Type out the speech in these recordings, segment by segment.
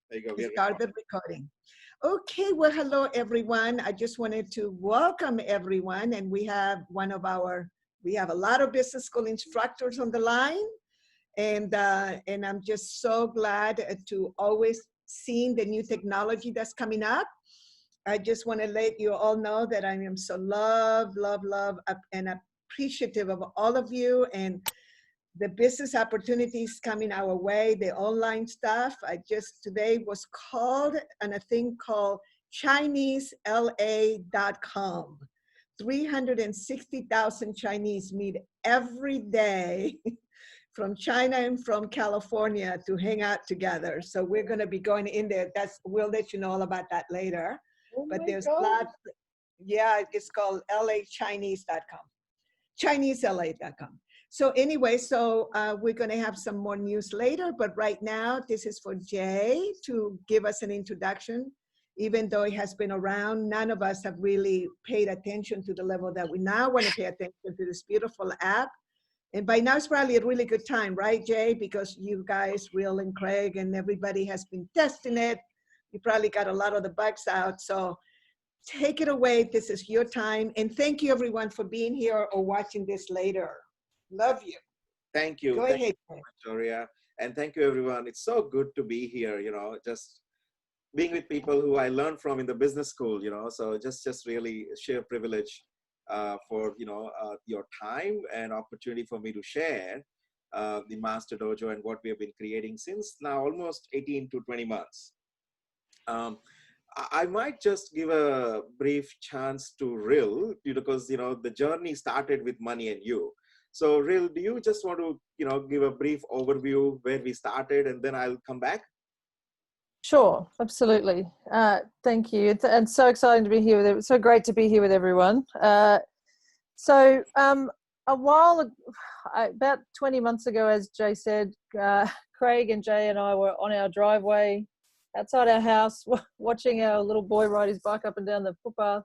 There you go. We are Start the recording. Okay, well, hello everyone. I just wanted to welcome everyone, and we have a lot of business school instructors on the line, and I'm just so glad to always seeing the new technology that's coming up. I just want to let you all know that I am so love, and appreciative of all of you and the business opportunities coming our way, the online stuff. I just today was called on a thing called ChineseLA.com. 360,000 Chinese meet every day from China and from California to hang out together. So we're going to be going in there. We'll let you know all about that later. Oh But my there's God. lots. Yeah, it's called LAChinese.com. ChineseLA.com. So anyway, we're going to have some more news later, but right now this is for Jay to give us an introduction. Even though it has been around, none of us have really paid attention to the level that we now want to pay attention to this beautiful app. And by now it's probably a really good time, right, Jay? Because you guys, Will and Craig and everybody has been testing it. You probably got a lot of the bugs out. So take it away. This is your time. And thank you everyone for being here or watching this later. Love you. Thank you. Go Thank ahead. you so much, Doria. And thank you, everyone. It's so good to be here, just being with people who I learned from in the business school, so just really sheer privilege for, your time and opportunity for me to share the Masterdojo and what we have been creating since now almost 18 to 20 months. I might just give a brief chance to Ril because, the journey started with money and you. So Ril, do you just want to, give a brief overview where we started and then I'll come back? Sure, absolutely. Thank you. And so exciting to be here with so great to be here with everyone. So about 20 months ago, as Jay said, Craig and Jay and I were on our driveway outside our house watching our little boy ride his bike up and down the footpath.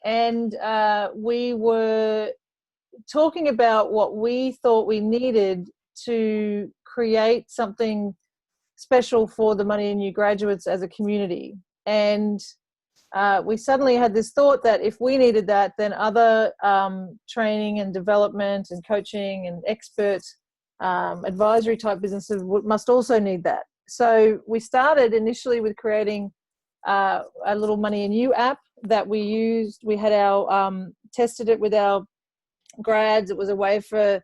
And we were talking about what we thought we needed to create something special for the Money and You graduates as a community. And we suddenly had this thought that if we needed that, then other training and development and coaching and expert advisory type businesses must also need that. So we started initially with creating a little Money and You app that we used. We had tested it with our grads. It was a way for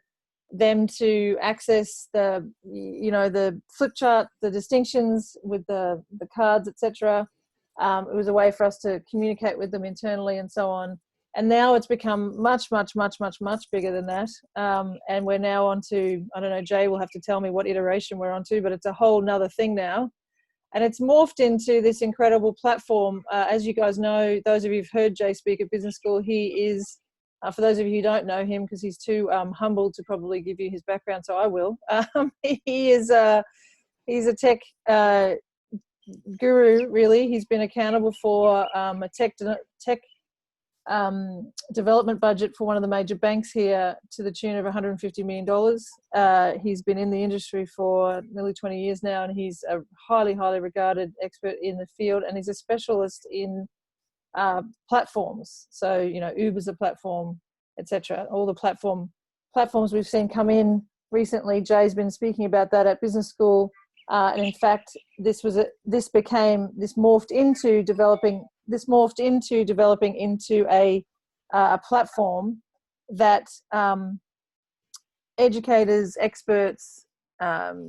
them to access the flip chart, the distinctions with the cards, etc. It was a way for us to communicate with them internally and so on. And now it's become much, much, much, much, much bigger than that. And we're now on to, I don't know, Jay will have to tell me what iteration we're on to, but it's a whole nother thing now. And it's morphed into this incredible platform. As you guys know, those of you who've heard Jay speak at business school, he is, for those of you who don't know him, because he's too humble to probably give you his background, so I will. He's a tech guru, really. He's been accountable for a tech development budget for one of the major banks here to the tune of $150 million. He's been in the industry for nearly 20 years now, and he's a highly, highly regarded expert in the field, and he's a specialist in platforms. So, Uber's a platform, etc. All the platforms we've seen come in recently. Jay's been speaking about that at business school. And in fact, this morphed into developing into a platform that educators, experts,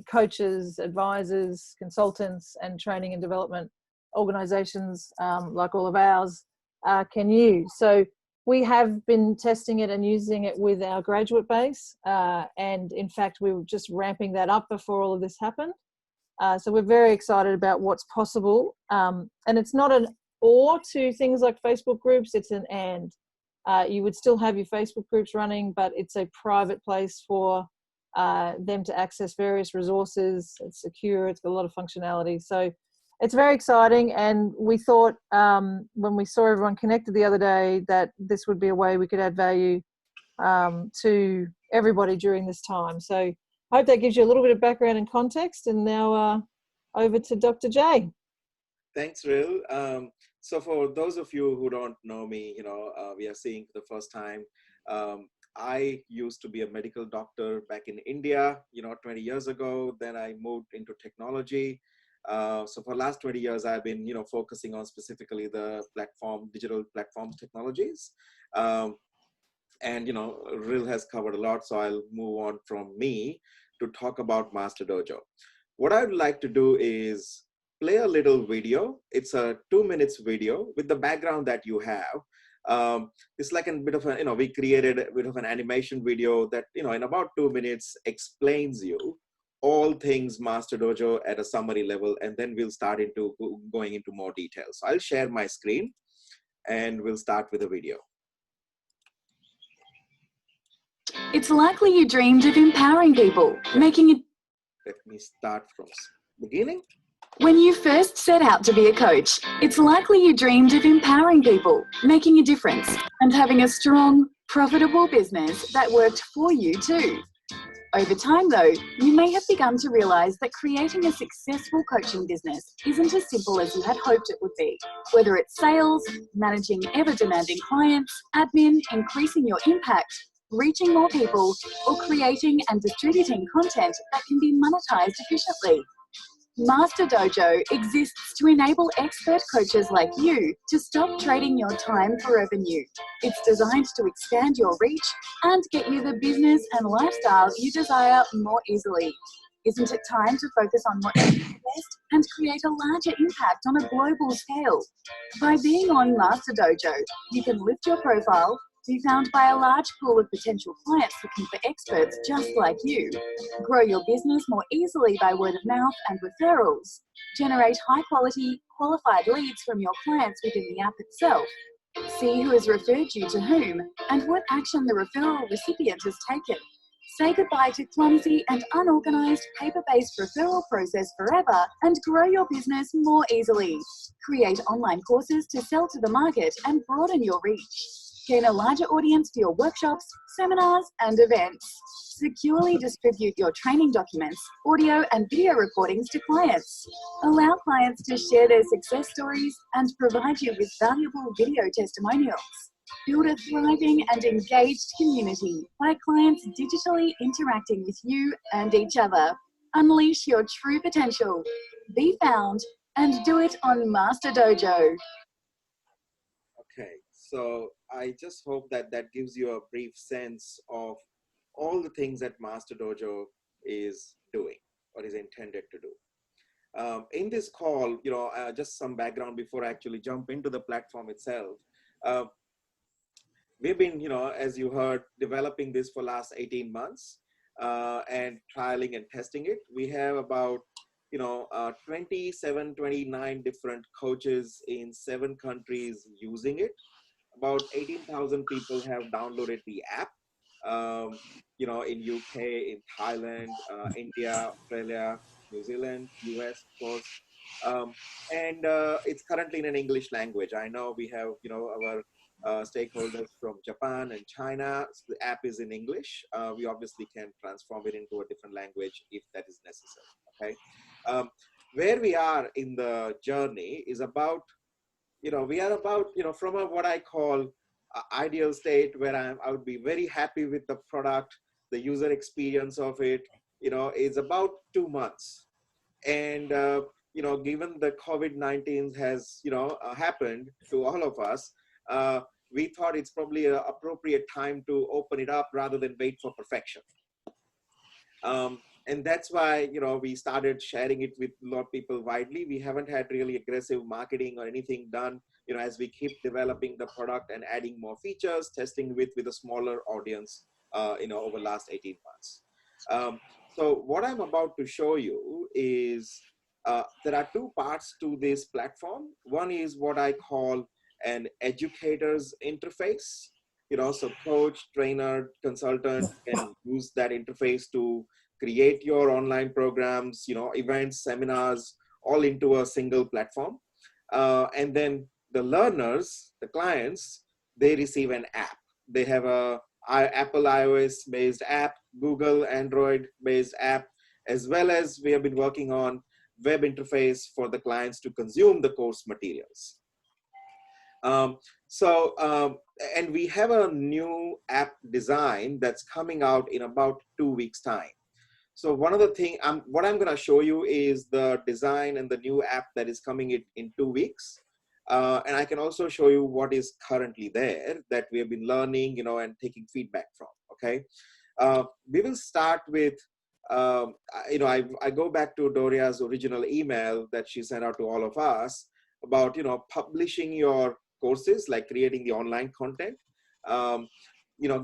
coaches, advisors, consultants, and training and development organizations like all of ours can use. So we have been testing it and using it with our graduate base. And in fact, we were just ramping that up before all of this happened. So we're very excited about what's possible. And it's not an or to things like Facebook groups, it's an and. You would still have your Facebook groups running, but it's a private place for them to access various resources. It's secure, it's got a lot of functionality. So it's very exciting. And we thought when we saw everyone connected the other day that this would be a way we could add value to everybody during this time. So I hope that gives you a little bit of background and context. And now over to Dr. J. Thanks, Ril. So for those of you who don't know me, we are seeing for the first time. I used to be a medical doctor back in India, 20 years ago. Then I moved into technology. So for the last 20 years, I've been, focusing on specifically the digital platforms technologies. And, Ril has covered a lot, so I'll move on from me to talk about Masterdojo. What I'd like to do is play a little video. It's a 2 minute video with the background that you have. It's like a bit of a, we created a bit of an animation video that, in about 2 minutes explains you all things Masterdojo at a summary level, and then we'll start going into more details. So I'll share my screen and we'll start with a video. It's likely you dreamed of empowering people, making it. Let me start from beginning. When you first set out to be a coach, it's likely you dreamed of empowering people, making a difference, and having a strong, profitable business that worked for you too. Over time though, you may have begun to realize that creating a successful coaching business isn't as simple as you had hoped it would be. Whether it's sales, managing ever-demanding clients, admin, increasing your impact, reaching more people, or creating and distributing content that can be monetized efficiently. Masterdojo exists to enable expert coaches like you to stop trading your time for revenue. It's designed to expand your reach and get you the business and lifestyle you desire more easily. Isn't it time to focus on what you do best and create a larger impact on a global scale? By being on Masterdojo, you can lift your profile, be found by a large pool of potential clients looking for experts just like you, grow your business more easily by word of mouth and referrals, generate high-quality, qualified leads from your clients within the app itself, see who has referred you to whom and what action the referral recipient has taken. Say goodbye to clumsy and unorganized paper-based referral process forever and grow your business more easily. Create online courses to sell to the market and broaden your reach. Gain a larger audience for your workshops, seminars, and events. Securely distribute your training documents, audio and video recordings to clients. Allow clients to share their success stories and provide you with valuable video testimonials. Build a thriving and engaged community by clients digitally interacting with you and each other. Unleash your true potential. Be found and do it on Masterdojo. Okay, so I just hope that gives you a brief sense of all the things that Masterdojo is doing or is intended to do. In this call, just some background before I actually jump into the platform itself. We've been, as you heard, developing this for last 18 months and trialing and testing it. We have about 27, 29 different coaches in 7 countries using it. About 18,000 people have downloaded the app, in UK, in Thailand, India, Australia, New Zealand, US, of course. And it's currently in an English language. I know we have, our stakeholders from Japan and China. So the app is in English. We obviously can transform it into a different language if that is necessary, okay? Where we are in the journey is about, we are about, from what I call ideal state where I would be very happy with the product, the user experience of it, is about 2 months. And, given the COVID-19 has, happened to all of us, we thought it's probably an appropriate time to open it up rather than wait for perfection. And that's why, we started sharing it with a lot of people widely. We haven't had really aggressive marketing or anything done, as we keep developing the product and adding more features, testing with a smaller audience, over the last 18 months. So what I'm about to show you is there are 2 parts to this platform. One is what I call an educator's interface. So coach, trainer, consultant can use that interface to create your online programs, events, seminars, all into a single platform. And then the learners, the clients, they receive an app. They have a Apple iOS based app, Google Android based app, as well as we have been working on web interface for the clients to consume the course materials. And we have a new app design that's coming out in about 2 weeks time. So one of the things, what I'm going to show you is the design and the new app that is coming in 2 weeks. And I can also show you what is currently there that we have been learning, and taking feedback from, okay? We will start with, I go back to Doria's original email that she sent out to all of us about, publishing your courses, like creating the online content,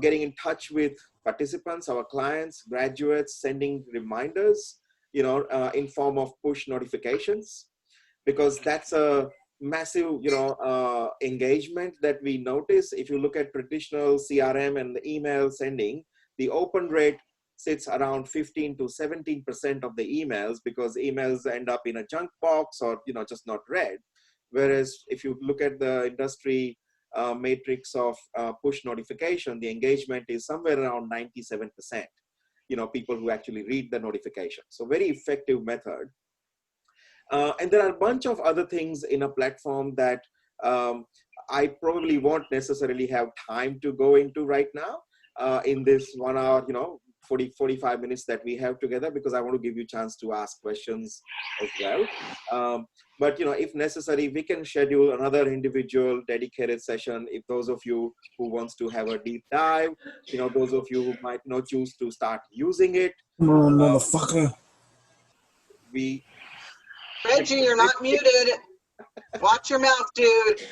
getting in touch with participants, our clients, graduates, sending reminders, in form of push notifications, because that's a massive, engagement that we notice. If you look at traditional CRM and the email sending, the open rate sits around 15 to 17% of the emails, because emails end up in a junk box or, just not read. Whereas if you look at the industry matrix of push notification, the engagement is somewhere around 97%, people who actually read the notification. So very effective method. And there are a bunch of other things in a platform that I probably won't necessarily have time to go into right now in this 1 hour, 45 minutes that we have together, because I want to give you a chance to ask questions as well. But, if necessary, we can schedule another individual dedicated session. If those of you who wants to have a deep dive, those of you who might not choose to start using it. Come on, motherfucker. Reggie, you're not muted. Watch your mouth, dude.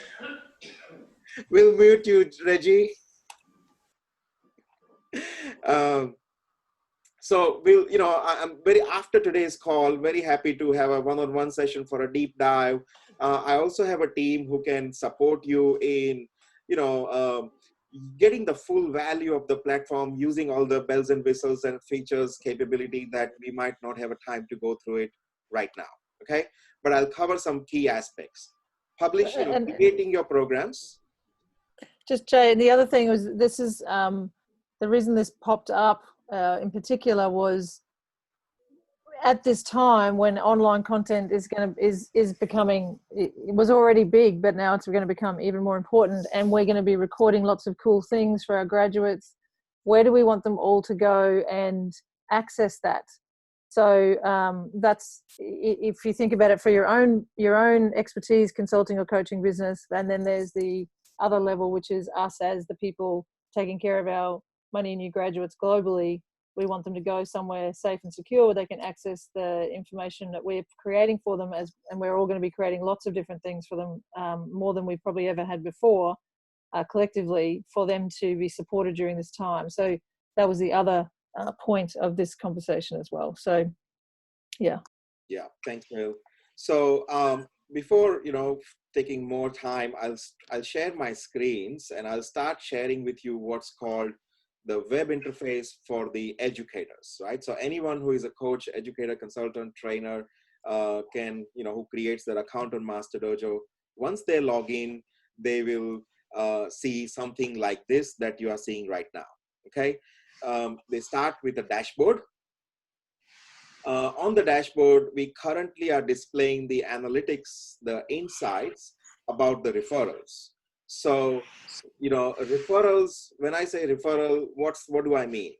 We'll mute you, Reggie. So we'll, I'm after today's call, very happy to have a one-on-one session for a deep dive. I also have a team who can support you in, getting the full value of the platform, using all the bells and whistles and features capability that we might not have a time to go through it right now. Okay, but I'll cover some key aspects. Publishing, creating your programs. Just Jay, the other thing was, this is the reason this popped up in particular was at this time when online content is becoming, it was already big, but now it's going to become even more important, and we're going to be recording lots of cool things for our graduates. Where do we want them all to go and access that? So that's, if you think about it for your own expertise, consulting or coaching business, and then there's the other level, which is us as the people taking care of our money new graduates globally. We want them to go somewhere safe and secure where they can access the information that we're creating for them, and we're all going to be creating lots of different things for them, more than we've probably ever had before, collectively, for them to be supported during this time. So that was the other point of this conversation as well. So yeah, thanks, Mel. So before taking more time, I'll share my screens, and I'll start sharing with you what's called the web interface for the educators, right? So anyone who is a coach, educator, consultant, trainer can, who creates their account on Masterdojo, once they log in, they will see something like this that you are seeing right now. Okay. They start with a dashboard. On the dashboard, we currently are displaying the analytics, the insights about the referrals. So, referrals, when I say referral, what do I mean?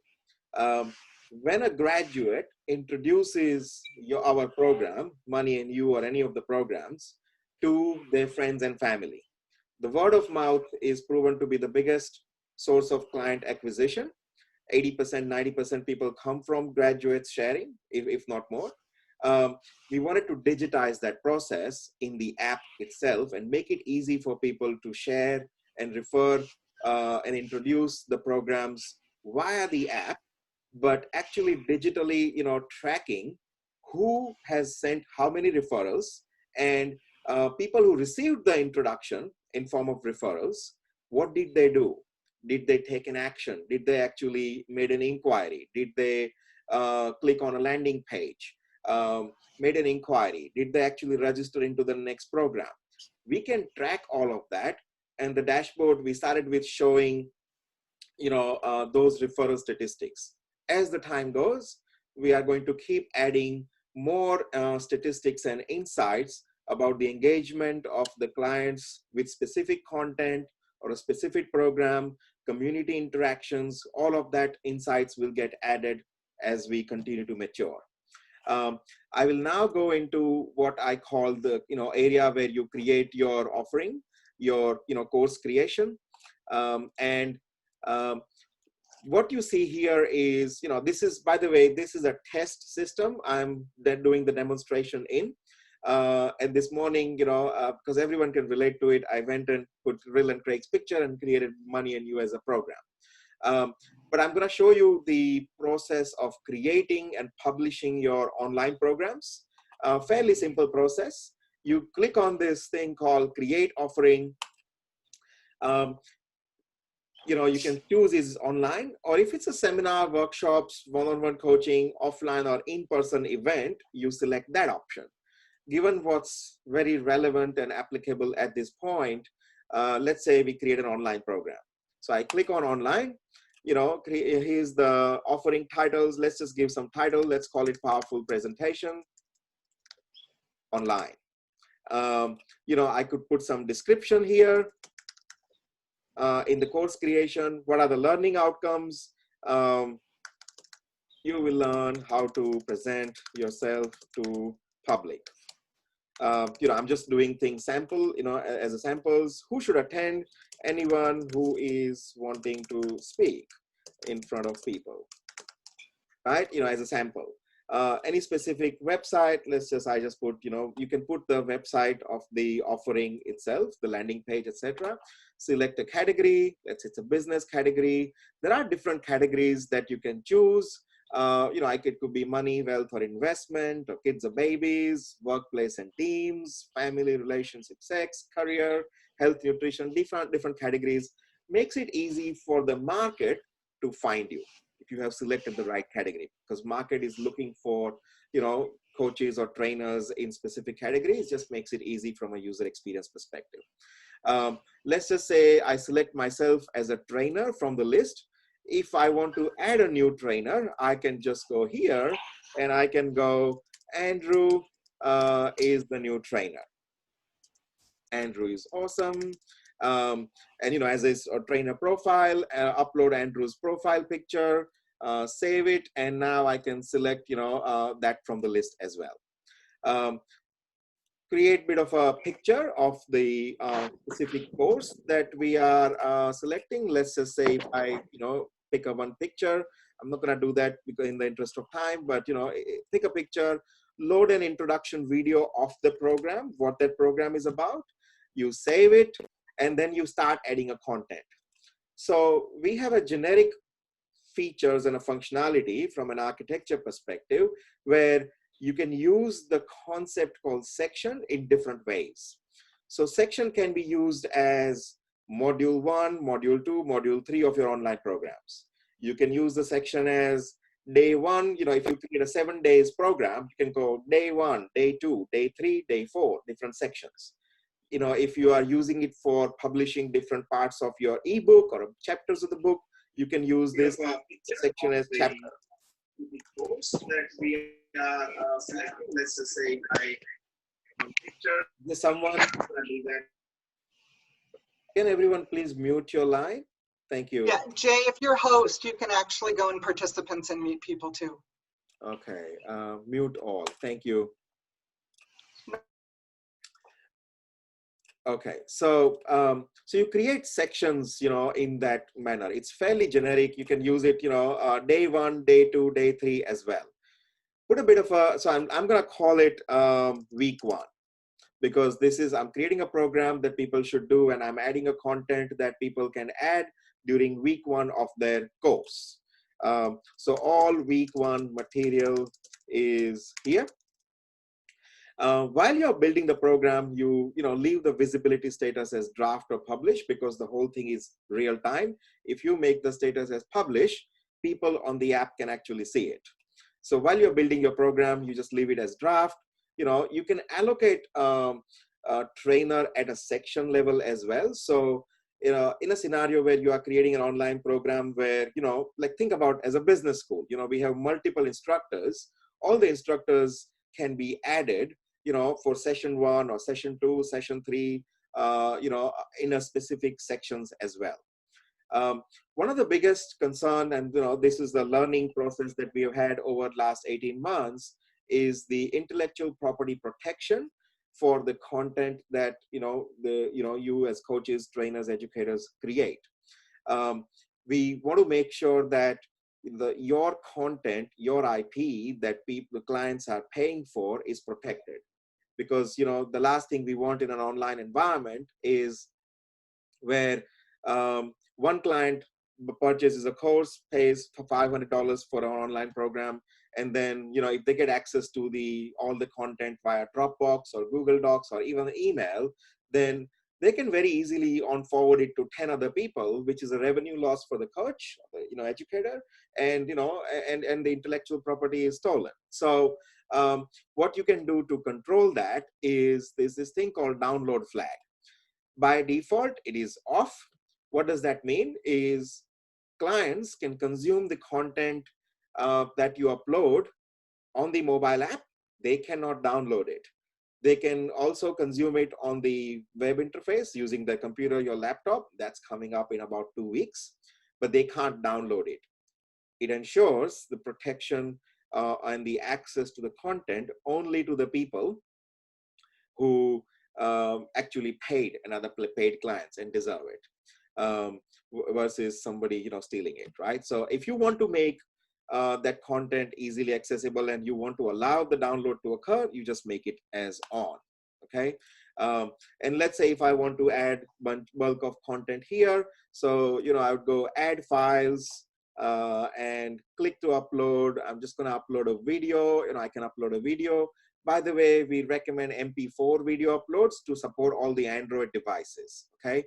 When a graduate introduces our program, Money and You or any of the programs, to their friends and family, the word of mouth is proven to be the biggest source of client acquisition. 80%, 90% people come from graduates sharing, if not more. We wanted to digitize that process in the app itself and make it easy for people to share and refer and introduce the programs via the app, but actually digitally, tracking who has sent how many referrals, and people who received the introduction in form of referrals, what did they do? Did they take an action? Did they actually made an inquiry? Did they click on a landing page? Made an inquiry? Did they actually register into the next program? We can track all of that. And the dashboard, we started with showing, those referral statistics. As the time goes, we are going to keep adding more statistics and insights about the engagement of the clients with specific content or a specific program, community interactions, all of that insights will get added as we continue to mature. I will now go into what I call the area where you create your offering, your course creation, and what you see here is this is, by the way, this is a test system I'm then doing the demonstration in. And this morning, because everyone can relate to it, I went and put Rill and Craig's picture and created Money and You as a program. But I'm going to show you the process of creating and publishing your online programs. Fairly simple process. You click on this thing called Create Offering. You can choose is online, or if it's a seminar, workshops, one-on-one coaching, offline or in-person event, you select that option. Given what's very relevant and applicable at this point, let's say we create an online program. So I click on online, here's the offering titles. Let's just give some title. Let's call it Powerful Presentation Online. I could put some description here. In the course creation, what are the learning outcomes? You will learn how to present yourself to public. I'm just doing things sample, as a samples. Who should attend? Anyone who is wanting to speak in front of people, right? As a sample. Any specific website, I just put, you can put the website of the offering itself, the landing page, etc. Select a category. Let's say it's a business category. There are different categories that you can choose. It could be money, wealth, or investment, or kids or babies, workplace and teams, family, relationship, sex, career, health, nutrition, different categories. Makes it easy for the market to find you if you have selected the right category, because market is looking for, coaches or trainers in specific categories. Just makes it easy from a user experience perspective. Let's just say I select myself as a trainer from the list. If I want to add a new trainer, I can just go here and I can go, Andrew is the new trainer. Andrew is awesome. And as a trainer profile, upload Andrew's profile picture, save it, and now I can select that from the list as well. Create a bit of a picture of the specific course that we are selecting. Let's just say if I pick up one picture. I'm not going to do that because in the interest of time, but take a picture, load an introduction video of the program, what that program is about. You save it, and then you start adding a content. So we have a generic features and a functionality from an architecture perspective where you can use the concept called section in different ways. So section can be used as module 1, module 2, module 3 of your online programs. You can use the section as day 1, if you create a 7 days program, you can go day 1, day 2, day 3, day 4, different sections. If you are using it for publishing different parts of your ebook or chapters of the book, you can use this section as chapter. The course that we are selecting, let's just say there's someone do that. Can everyone please mute your line? Thank you. Yeah, Jay, if you're host, you can actually go in participants and mute people too. Okay, mute all. Thank you. Okay, so so you create sections, in that manner. It's fairly generic. You can use it, day 1, day 2, day 3 as well. Put a bit of a, so I'm going to call it week 1, because I'm creating a program that people should do, and I'm adding a content that people can add during week 1 of their course. So all week 1 material is here. While you're building the program, you leave the visibility status as draft or publish, because the whole thing is real time. If you make the status as publish, people on the app can actually see it. So while you're building your program, you just leave it as draft. You can allocate a trainer at a section level as well. So in a scenario where you are creating an online program where, like think about as a business school, we have multiple instructors. All the instructors can be added, for session 1 or session 2, session 3, in a specific sections as well. One of the biggest concern, and this is the learning process that we have had over the last 18 months, is the intellectual property protection for the content that you as coaches, trainers, educators create. We want to make sure that your content, your IP that the clients are paying for is protected, because the last thing we want in an online environment is where one client purchases a course, pays for $500 for an online program, and then if they get access to all the content via Dropbox or Google Docs or even email, then they can very easily forward it to 10 other people, which is a revenue loss for the coach, educator, and and the intellectual property is stolen. So what you can do to control that is there's this thing called download flag. By default, it is off. What does that mean? Is clients can consume the content that you upload on the mobile app. They cannot download it. They can also consume it on the web interface using the computer, your laptop. That's coming up in about 2 weeks, but they can't download it. It ensures the protection and the access to the content only to the people who actually paid another paid clients and deserve it, versus somebody stealing it, right? So if you want to make that content easily accessible and you want to allow the download to occur, you just make it as on. Okay. And let's say if I want to add bulk of content here, so I would go add files and click to upload. I'm just going to upload a video. I can upload a video. By the way, we recommend MP4 video uploads to support all the Android devices. Okay.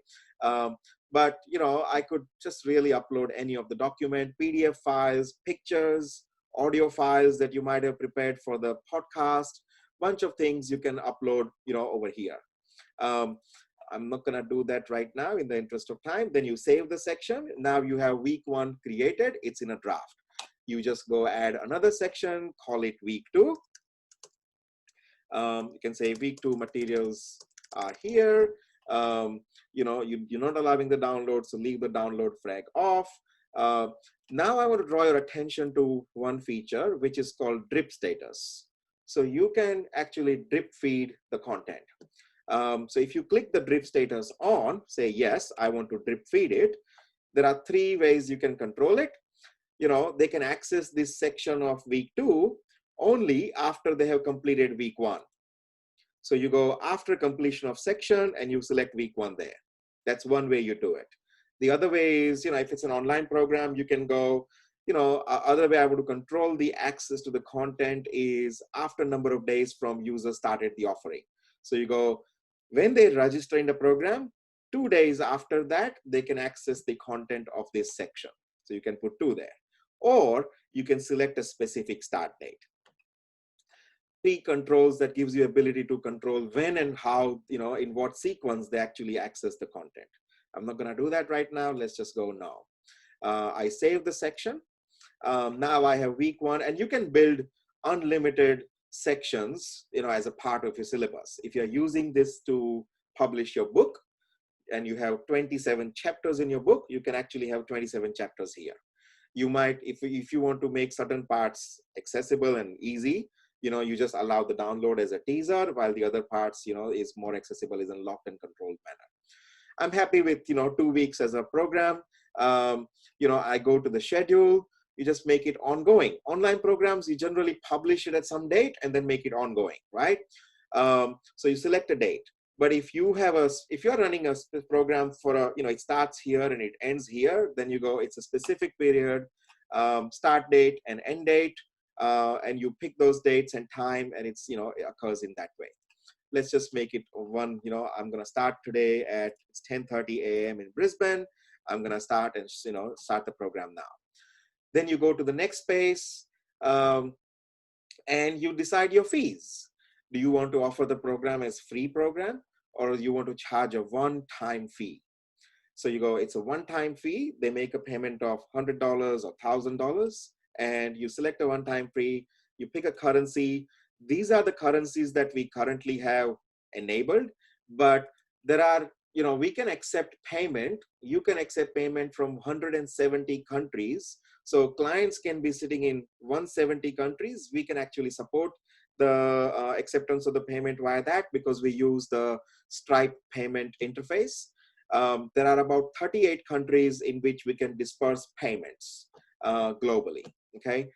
But I could just really upload any of the document, PDF files, pictures, audio files that you might have prepared for the podcast, bunch of things you can upload over here. I'm not going to do that right now in the interest of time. Then you save the section. Now you have week 1 created. It's in a draft. You just go add another section, call it week 2. You can say week 2 materials are here. You're not allowing the download, so leave the download flag off. Now I want to draw your attention to one feature, which is called drip status. So you can actually drip feed the content. So if you click the drip status on, say, yes, I want to drip feed it, there are 3 ways you can control it. They can access this section of week 2 only after they have completed week 1. So you go after completion of section and you select week 1 there. That's one way you do it. The other way is, if it's an online program, you can go, other way I would control the access to the content is after number of days from user started the offering. So you go, when they register in the program, 2 days after that, they can access the content of this section. So you can put 2 there. Or you can select a specific start date. 3 controls that gives you ability to control when and how, in what sequence they actually access the content. I'm not going to do that right now. Let's just go now. I save the section. Now I have week 1, and you can build unlimited sections, as a part of your syllabus. If you're using this to publish your book and you have 27 chapters in your book, you can actually have 27 chapters here. You might, if you want to make certain parts accessible and easy, you just allow the download as a teaser, while the other parts, is more accessible, is in locked and controlled manner. I'm happy with, 2 weeks as a program. I go to the schedule, you just make it ongoing. Online programs, you generally publish it at some date and then make it ongoing, right? So you select a date. But if you're running a program for it starts here and it ends here, then you go, it's a specific period, start date and end date, and you pick those dates and time, and it's, it occurs in that way. Let's just make it one, I'm going to start today at 10:30 a.m. in Brisbane. I'm going to start and, start the program now. Then you go to the next space, and you decide your fees. Do you want to offer the program as free program, or do you want to charge a one-time fee? So you go, it's a one-time fee. They make a payment of $100 or $1,000, and you select a one-time fee. You pick a currency. these are the currencies that we currently have enabled, but there are, we can accept payment. You can accept payment from 170 countries. So clients can be sitting in 170 countries. We can actually support the acceptance of the payment via that, because we use the Stripe payment interface. There are about 38 countries in which we can disperse payments globally. Okay.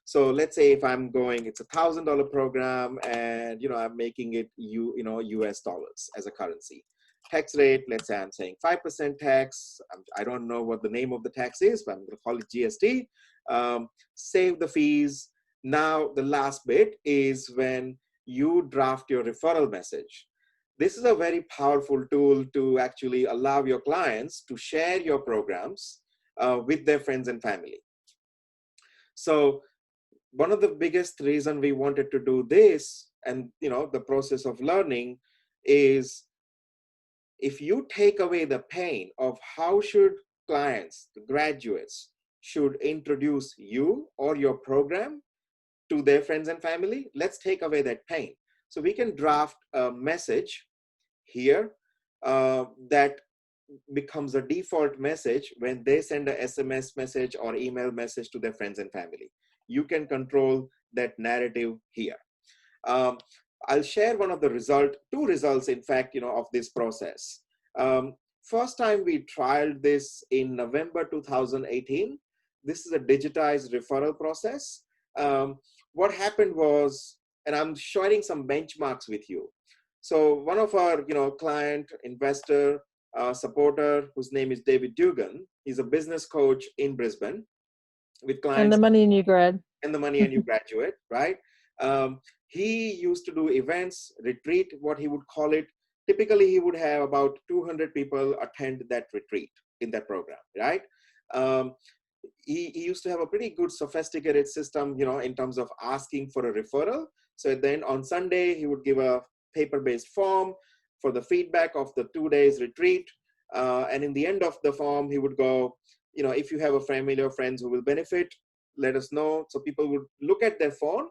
So let's say if I'm going, it's $1,000 program, and I'm making it US dollars as a currency. Tax rate, let's say I'm saying 5% tax. I don't know what the name of the tax is, but I'm going to call it GST. Save the fees. Now the last bit is when you draft your referral message. This is a very powerful tool to actually allow your clients to share your programs with their friends and family. So one of the biggest reason we wanted to do this, and the process of learning, is if you take away the pain of how should clients, the graduates, should introduce you or your program to their friends and family, let's take away that pain. So we can draft a message here that becomes a default message when they send a SMS message or email message to their friends and family. You can control that narrative here. I'll share one of the two results, in fact, of this process. First time we trialed this in November 2018. This is a digitized referral process. What happened was, and I'm sharing some benchmarks with you. So one of our, client, investor, supporter, whose name is David Dugan, he's a business coach in Brisbane with clients. And the money and you grad. And the money and you graduate, right? He used to do events, retreat, what he would call it. Typically, he would have about 200 people attend that retreat in that program, right? He used to have a pretty good sophisticated system, in terms of asking for a referral. So then on Sunday, he would give a paper-based form for the feedback of the 2 days retreat. And in the end of the form, he would go, if you have a family or friends who will benefit, let us know. So people would look at their phone,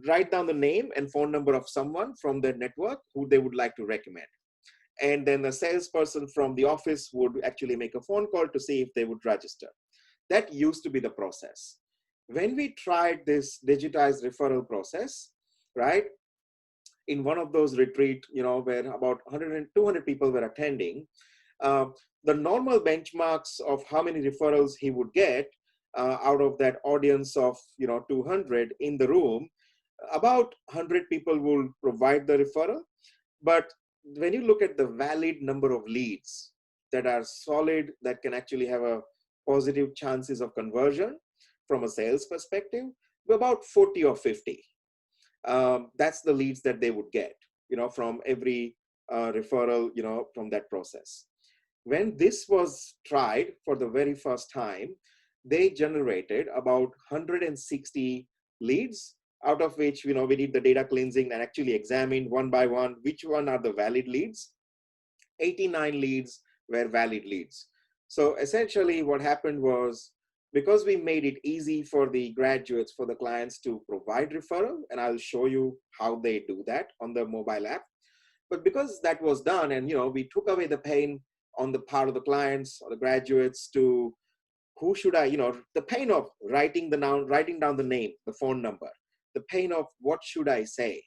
write down the name and phone number of someone from their network who they would like to recommend. And then the salesperson from the office would actually make a phone call to see if they would register. That used to be the process. When we tried this digitized referral process, right, in one of those retreats, where about 100 and 200 people were attending, the normal benchmarks of how many referrals he would get out of that audience of 200 in the room, about 100 people will provide the referral. But when you look at the valid number of leads that are solid, that can actually have a positive chances of conversion from a sales perspective, about 40 or 50. That's the leads that they would get, from every referral, from that process. When this was tried for the very first time, they generated about 160 leads, out of which, we did the data cleansing and actually examined one by one, which one are the valid leads. 89 leads were valid leads. So essentially what happened was, because we made it easy for the graduates, for the clients to provide referral, and I'll show you how they do that on the mobile app. But because that was done, and we took away the pain on the part of the clients or the graduates to who should I, the pain of writing down the name, the phone number, the pain of what should I say.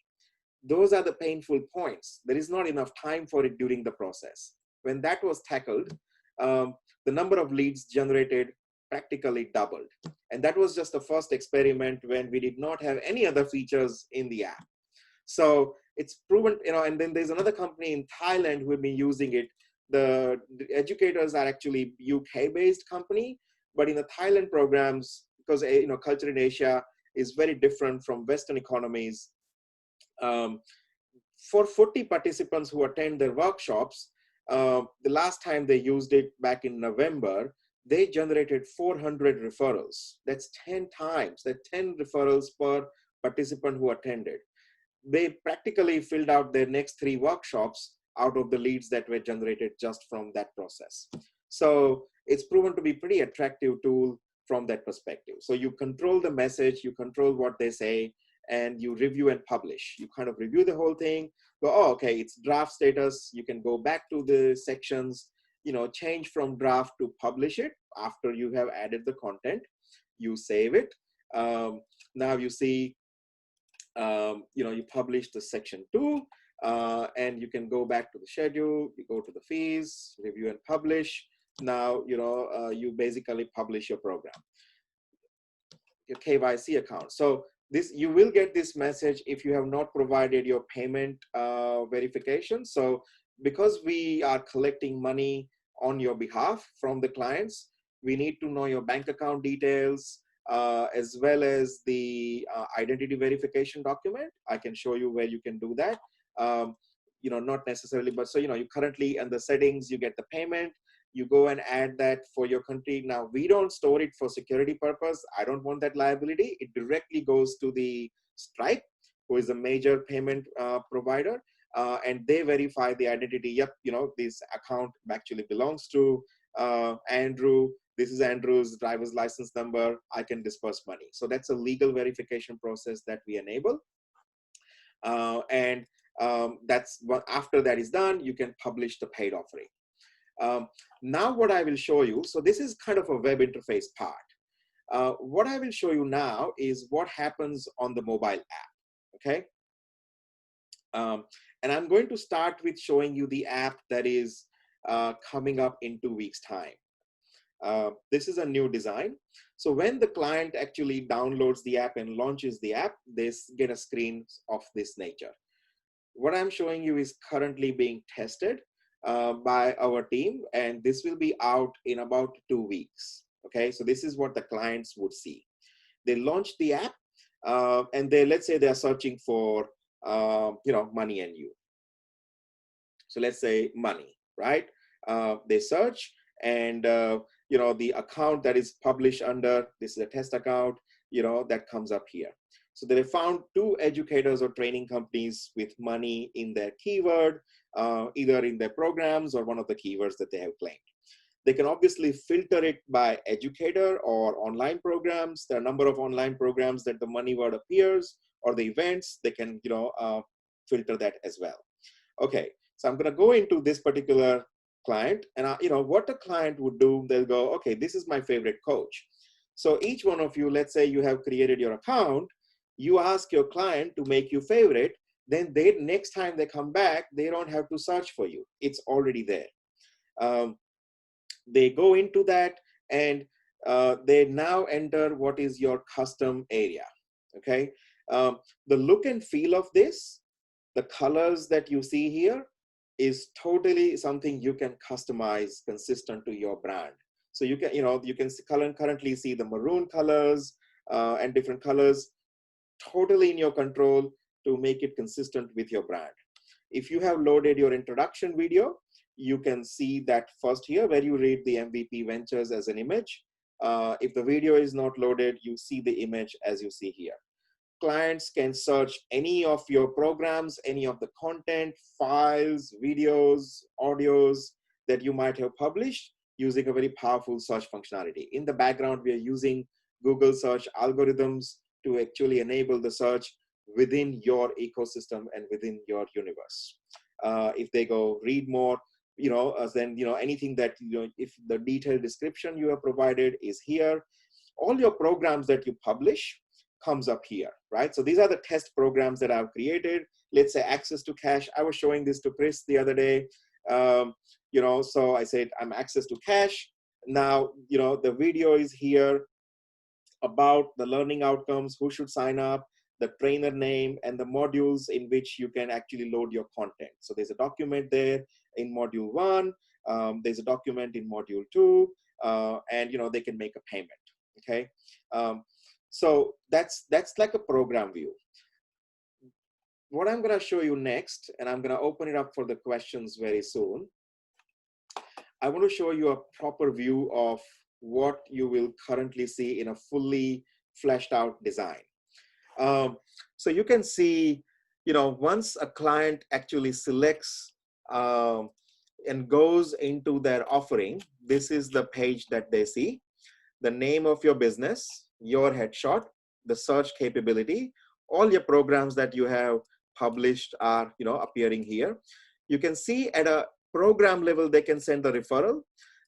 Those are the painful points. There is not enough time for it during the process. When that was tackled, the number of leads generated practically doubled. And that was just the first experiment when we did not have any other features in the app. So it's proven, and then there's another company in Thailand who have been using it. The educators are actually UK-based company, but in the Thailand programs, because culture in Asia is very different from Western economies. For 40 participants who attend their workshops, the last time they used it back in November, they generated 400 referrals. That's 10 times, that's 10 referrals per participant who attended. They practically filled out their next 3 workshops out of the leads that were generated just from that process. So it's proven to be pretty attractive tool from that perspective. So you control the message, you control what they say, and you review and publish. You kind of review the whole thing, go, oh, okay, it's draft status. You can go back to the sections, change from draft to publish it after you have added the content. You save it. Now you see, you publish the section 2, and you can go back to the schedule, you go to the fees, review and publish. Now, you basically publish your program, your KYC account. So you will get this message if you have not provided your payment verification. So because we are collecting money on your behalf from the clients, we need to know your bank account details, as well as the identity verification document. I can show you where you can do that. Not necessarily, but so, you currently in the settings, you get the payment, you go and add that for your country. Now, we don't store it for security purpose. I don't want that liability. It directly goes to the Stripe, who is a major payment provider, and they verify the identity. Yep, this account actually belongs to Andrew. This is Andrew's driver's license number. I can disperse money. So that's a legal verification process that we enable. That's what, after that is done, you can publish the paid offering. Now what I will show you, so this is kind of a web interface part. What I will show you now is what happens on the mobile app, okay? And I'm going to start with showing you the app that is coming up in 2 weeks' time. This is a new design. So when the client actually downloads the app and launches the app, they get a screen of this nature. What I'm showing you is currently being tested by our team, and this will be out in about 2 weeks. Okay, so this is what the clients would see. They launch the app, and let's say they're searching for money and you. So let's say money, right? They search, and the account that is published under, this is a test account, that comes up here. So they found 2 educators or training companies with money in their keyword, either in their programs or one of the keywords that they have claimed. They can obviously filter it by educator or online programs. There are a number of online programs that the money word appears, or the events. They can filter that as well. Okay, so I'm going to go into this particular client, and what a client would do, they'll go, okay, this is my favorite coach. So each one of you, let's say you have created your account, you ask your client to make you favorite, then next time they come back, they don't have to search for you. It's already there. They go into that, and they now enter what is your custom area, okay? The look and feel of this, the colors that you see here, is totally something you can customize consistent to your brand. So you can, you can currently see the maroon colors and different colors, totally in your control to make it consistent with your brand. If you have loaded your introduction video, you can see that first here where you read the MVP Ventures as an image. If the video is not loaded, you see the image as you see here. Clients can search any of your programs, any of the content, files, videos, audios that you might have published using a very powerful search functionality. In the background, we are using Google search algorithms to actually enable the search within your ecosystem and within your universe. If they go read more, then anything that if the detailed description you have provided is here, all your programs that you publish comes up here, right? So these are the test programs that I've created. Let's say access to cash. I was showing this to Chris the other day. So I said I'm access to cash. Now, the video is here about the learning outcomes, who should sign up, the trainer name, and the modules in which you can actually load your content. So there's a document there in module 1. There's a document in module 2, and they can make a payment. Okay. So that's like a program view. What I'm going to show you next, and I'm going to open it up for the questions very soon. I want to show you a proper view of what you will currently see in a fully fleshed out design. So you can see, once a client actually selects and goes into their offering, this is the page that they see. The name of your business, your headshot, the search capability, all your programs that you have published are, appearing here. You can see at a program level, they can send a referral.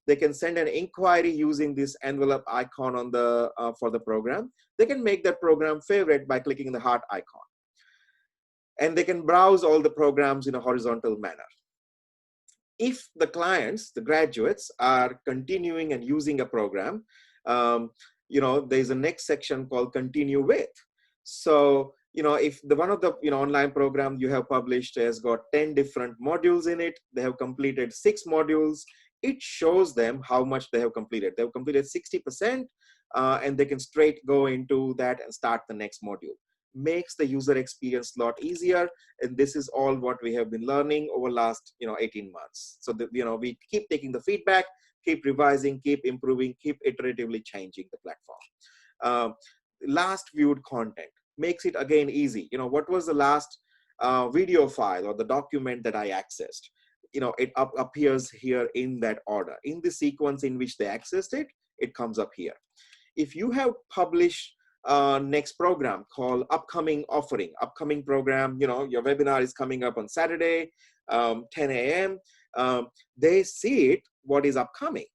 They can send an inquiry using this envelope icon on the for the program. They can make that program favorite by clicking the heart icon. And they can browse all the programs in a horizontal manner. If the clients, the graduates, are continuing and using a program, there's a next section called continue with. So, if the one of the online program you have published has got 10 different modules in it, they have completed 6 modules, it shows them how much they have completed. They've completed 60%, and they can straight go into that and start the next module. Makes the user experience a lot easier, and this is all what we have been learning over last 18 months. So that we keep taking the feedback, keep revising, keep improving, keep iteratively changing the platform. Last viewed content makes it again easy. What was the last video file or the document that I accessed? It appears here in that order, in the sequence in which they accessed it. It comes up here. If you have published next program called upcoming offering, upcoming program, your webinar is coming up on Saturday, 10 a.m. They see it, what is upcoming,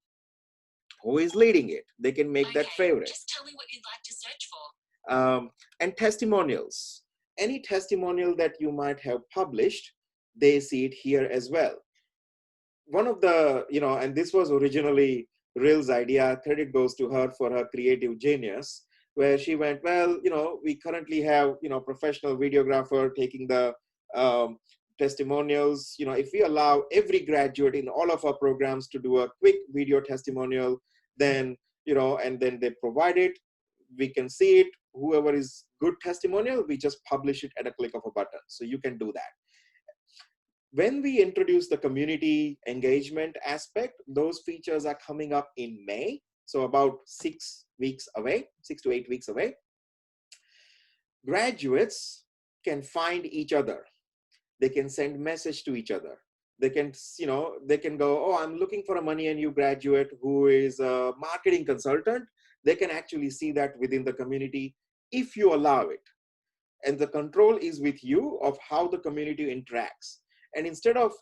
who is leading it. They can make that favorite. Just tell me what you'd like to search for. And testimonials. Any testimonial that you might have published, they see it here as well. One of the, and this was originally Ril's idea, credit goes to her for her creative genius, where she went, well, we currently have, professional videographer taking the testimonials. If we allow every graduate in all of our programs to do a quick video testimonial, then, and then they provide it, we can see it. Whoever is good testimonial, we just publish it at a click of a button. So you can do that. When we introduce the community engagement aspect, those features are coming up in May. So about 6 weeks away, 6 to 8 weeks away. Graduates can find each other. They can send message to each other. They can, they can go, oh, I'm looking for a Money and You graduate who is a marketing consultant. They can actually see that within the community if you allow it. And the control is with you of how the community interacts. And instead of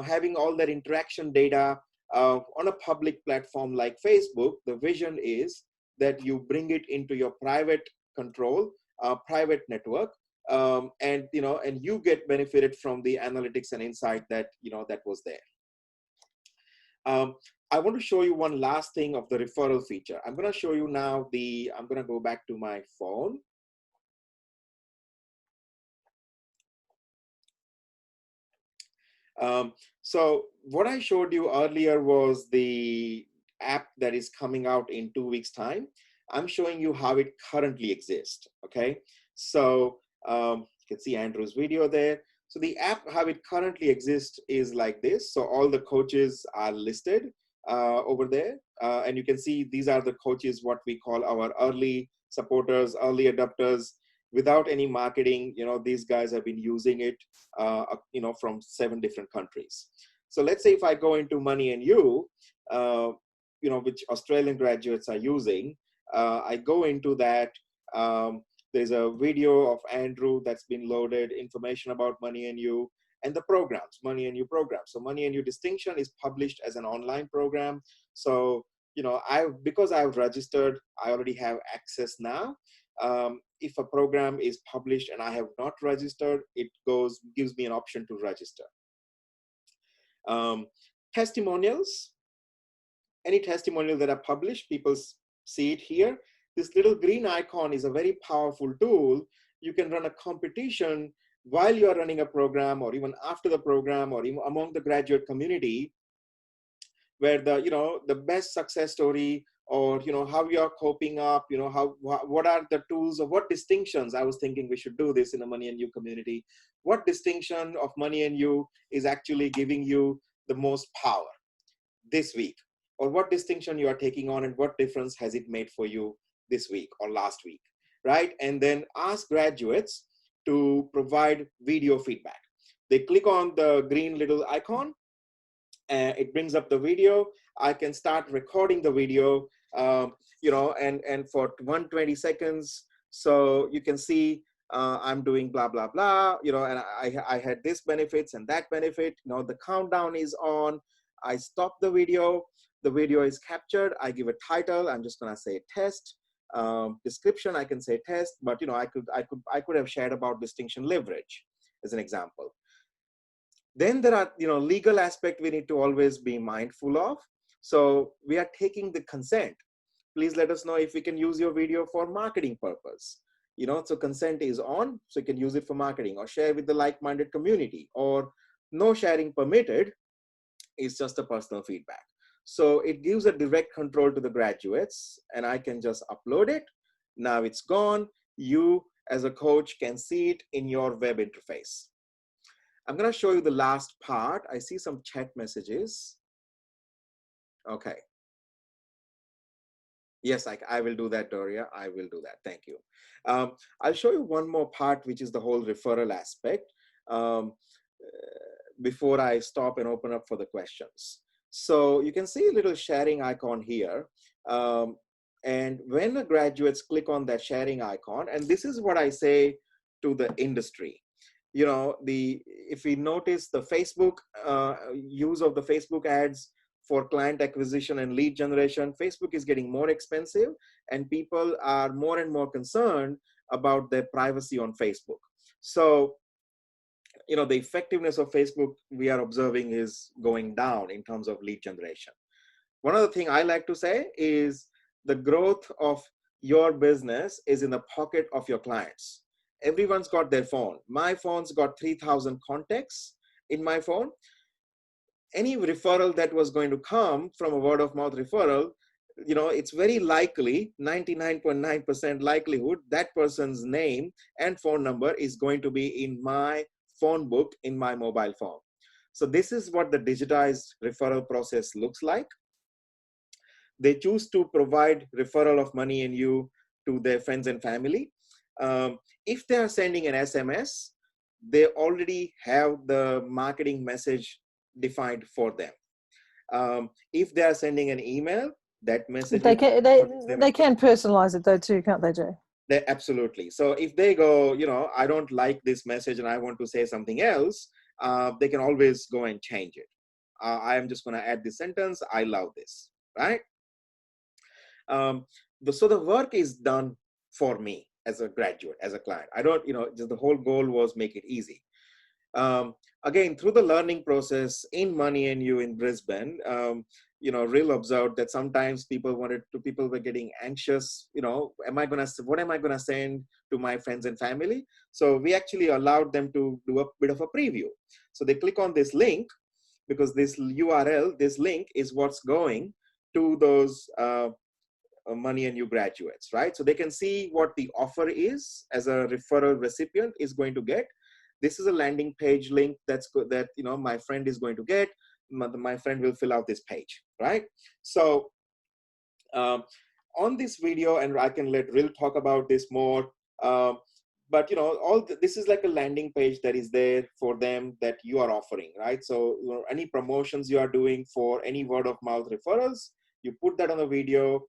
having all that interaction data on a public platform like Facebook, the vision is that you bring it into your private control, private network, and you get benefited from the analytics and insight that that was there. I want to show you one last thing of the referral feature. I'm going to show you now I'm going to go back to my phone. So what I showed you earlier was the app that is coming out in 2 weeks' time. I'm showing you how it currently exists, okay? So you can see Andrew's video there. So the app, how it currently exists is like this. So all the coaches are listed over there. And you can see these are the coaches, what we call our early supporters, early adopters. Without any marketing, these guys have been using it, from 7 different countries. So let's say if I go into Money and You, which Australian graduates are using, I go into that. There's a video of Andrew that's been loaded, information about Money and You, and the programs, Money and You program. So Money and You Distinction is published as an online program. So, because I've registered, I already have access now. If a program is published and I have not registered, it gives me an option to register. Testimonials, any testimonial that are published, people see it here. This little green icon is a very powerful tool. You can run a competition while you are running a program, or even after the program, or even among the graduate community, where the best success story, or how you are coping up, what are the tools, or what distinctions. I was thinking we should do this in the Money and You community. What distinction of Money and You is actually giving you the most power this week, or what distinction you are taking on, and what difference has it made for you this week or last week, right? And then ask graduates to provide video feedback. They click on the green little icon, and it brings up the video. I can start recording the video, and for 120 seconds. So you can see I'm doing blah, blah, blah, you know, and I had this benefits and that benefit, you know, the countdown is on. I stop the video is captured. I give a title. I'm just going to say test. Description, I can say test, but, you know, I could have shared about distinction leverage as an example. Then there are, you know, legal aspect we need to always be mindful of. So we are taking the consent. Please let us know if we can use your video for marketing purpose. You know, so consent is on, so you can use it for marketing or share with the like-minded community, or no sharing permitted is just a personal feedback. So it gives a direct control to the graduates, and I can just upload it. Now it's gone. You as a coach can see it in your web interface. I'm going to show you the last part. I see some chat messages. Okay. Yes, I will do that, Doria. I will do that. Thank you. I'll show you one more part, which is the whole referral aspect, before I stop and open up for the questions. So you can see a little sharing icon here. And when the graduates click on that sharing icon, and this is what I say to the industry, you know, if we notice the Facebook use of the Facebook ads for client acquisition and lead generation, Facebook is getting more expensive, and people are more and more concerned about their privacy on Facebook. So, you know, the effectiveness of Facebook, we are observing, is going down in terms of lead generation. One other thing I like to say is the growth of your business is in the pocket of your clients. Everyone's got their phone. My phone's got 3,000 contacts in my phone. Any referral that was going to come from a word of mouth referral, you know, it's very likely, 99.9% likelihood, that person's name and phone number is going to be in my phone book in my mobile phone. So this is what the digitized referral process looks like. They choose to provide referral of money and you to their friends and family. If they are sending an SMS, they already have the marketing message defined for them. If they are sending an email, that message They can personalize it though too, can't they, Jay? Absolutely. So if they go, you know, I don't like this message and I want to say something else, they can always go and change it. I am just going to add this sentence, I love this, right? So the work is done for me as a graduate, as a client. I don't, you know, just the whole goal was make it easy. Again, through the learning process in Money and You in Brisbane, you know, Real observed that sometimes people were getting anxious, you know, what am I going to send to my friends and family? So we actually allowed them to do a bit of a preview. So they click on this link, because this URL, this link is what's going to those Money and You graduates, right? So they can see what the offer is as a referral recipient is going to get. This is a landing page link that you know, my friend is going to get. My friend will fill out this page, right? So on this video, and I can let Ril talk about this more, but you know, this is like a landing page that is there for them that you are offering, right? So you know, any promotions you are doing for any word of mouth referrals, you put that on the video,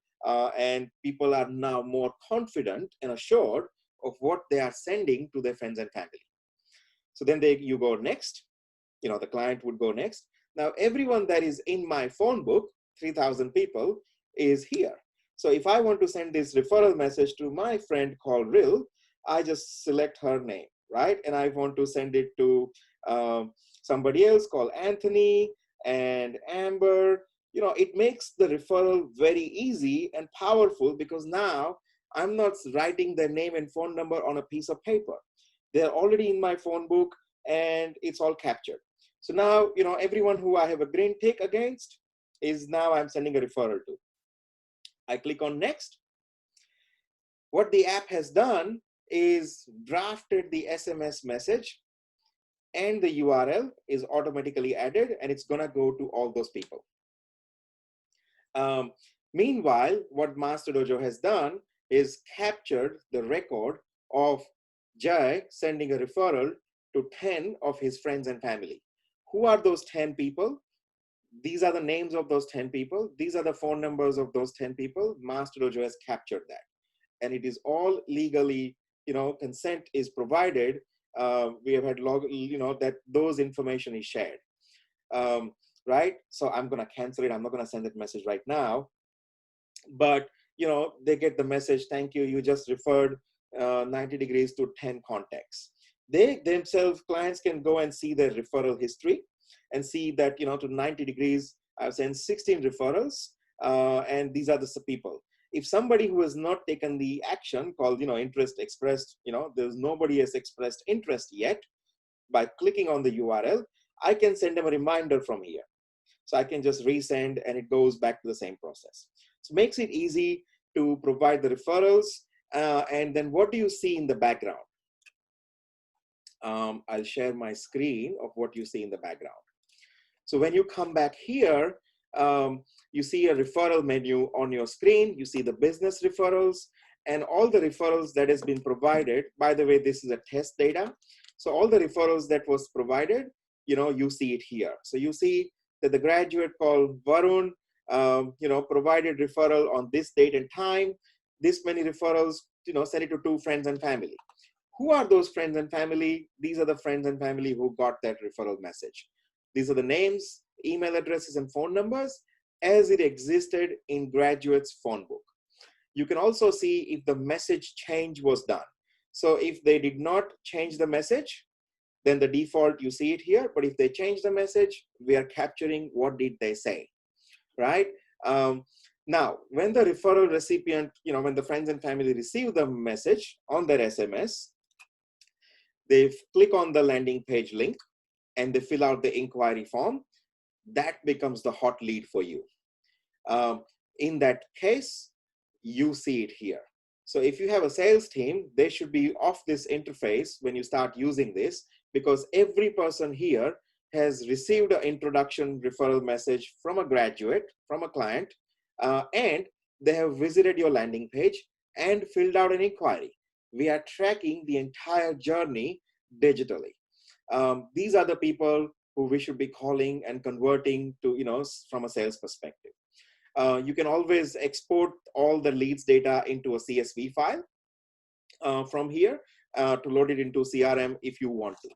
and people are now more confident and assured of what they are sending to their friends and family. So then you go next, you know, the client would go next. Now, everyone that is in my phone book, 3,000 people, is here. So if I want to send this referral message to my friend called Ril, I just select her name, right? And I want to send it to somebody else called Anthony and Amber. You know, it makes the referral very easy and powerful, because now I'm not writing their name and phone number on a piece of paper. They're already in my phone book and it's all captured. So now, you know, everyone who I have a green tick against is now I'm sending a referral to. I click on next. What the app has done is drafted the SMS message, and the URL is automatically added, and it's gonna go to all those people. Meanwhile, what Masterdojo has done is captured the record of Jai sending a referral to 10 of his friends and family. Who are those 10 people? These are the names of those 10 people. These are the phone numbers of those 10 people. Masterdojo has captured that. And it is all legally consent is provided, we have had that those information is shared. Right? So I'm going to cancel it. I'm not going to send that message right now. But, they get the message, thank you, you just referred 90 degrees to 10 contacts. They themselves, clients can go and see their referral history and see that, to 90 degrees, I've sent 16 referrals, and these are the people. If somebody who has not taken the action called, interest expressed, there's nobody has expressed interest yet, by clicking on the URL, I can send them a reminder from here. So I can just resend and it goes back to the same process. So it makes it easy to provide the referrals. And then what do you see in the background? I'll share my screen of what you see in the background. So when you come back here, you see a referral menu on your screen. You see the business referrals and all the referrals that has been provided. By the way, this is a test data. So all the referrals that was provided, you see it here. So you see that the graduate called Varun, provided referral on this date and time. This many referrals, send it to 2 friends and family. Who are those friends and family? These are the friends and family who got that referral message. These are the names, email addresses, and phone numbers as it existed in graduate's phone book. You can also see if the message change was done. So if they did not change the message, then the default, you see it here. But if they change the message, we are capturing what did they say, right? Now, when the referral recipient, when the friends and family receive the message on their SMS, they click on the landing page link and they fill out the inquiry form. That becomes the hot lead for you. In that case, you see it here. So if you have a sales team, they should be off this interface when you start using this, because every person here has received an introduction referral message from a graduate, from a client, and they have visited your landing page and filled out an inquiry. We are tracking the entire journey digitally. These are the people who we should be calling and converting to, from a sales perspective. You can always export all the leads data into a CSV file from here to load it into CRM if you want to.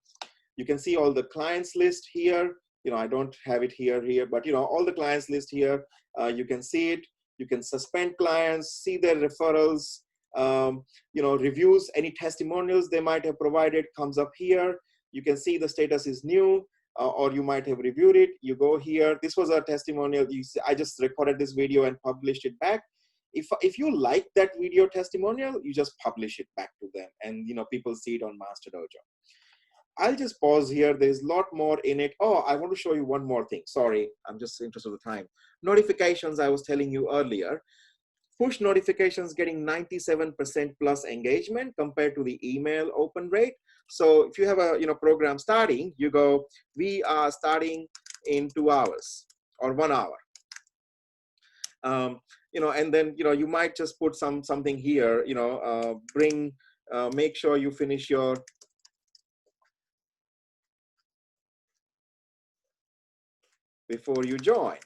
You can see all the clients list here. I don't have it here, but all the clients list here. You can see it. You can suspend clients, see their referrals, reviews, any testimonials they might have provided comes up here. You can see the status is new, or you might have reviewed it. You go here. This was a testimonial. I just recorded this video and published it back. If you like that video testimonial, you just publish it back to them, and people see it on Masterdojo. I'll just pause here. There's a lot more in it. Oh, I want to show you one more thing. Sorry, I'm just interested in the time. Notifications, I was telling you earlier. Push notifications getting 97% plus engagement compared to the email open rate. So if you have a program starting, you go, we are starting in 2 hours or 1 hour. And then you might just put something here. Make sure you finish your before you join.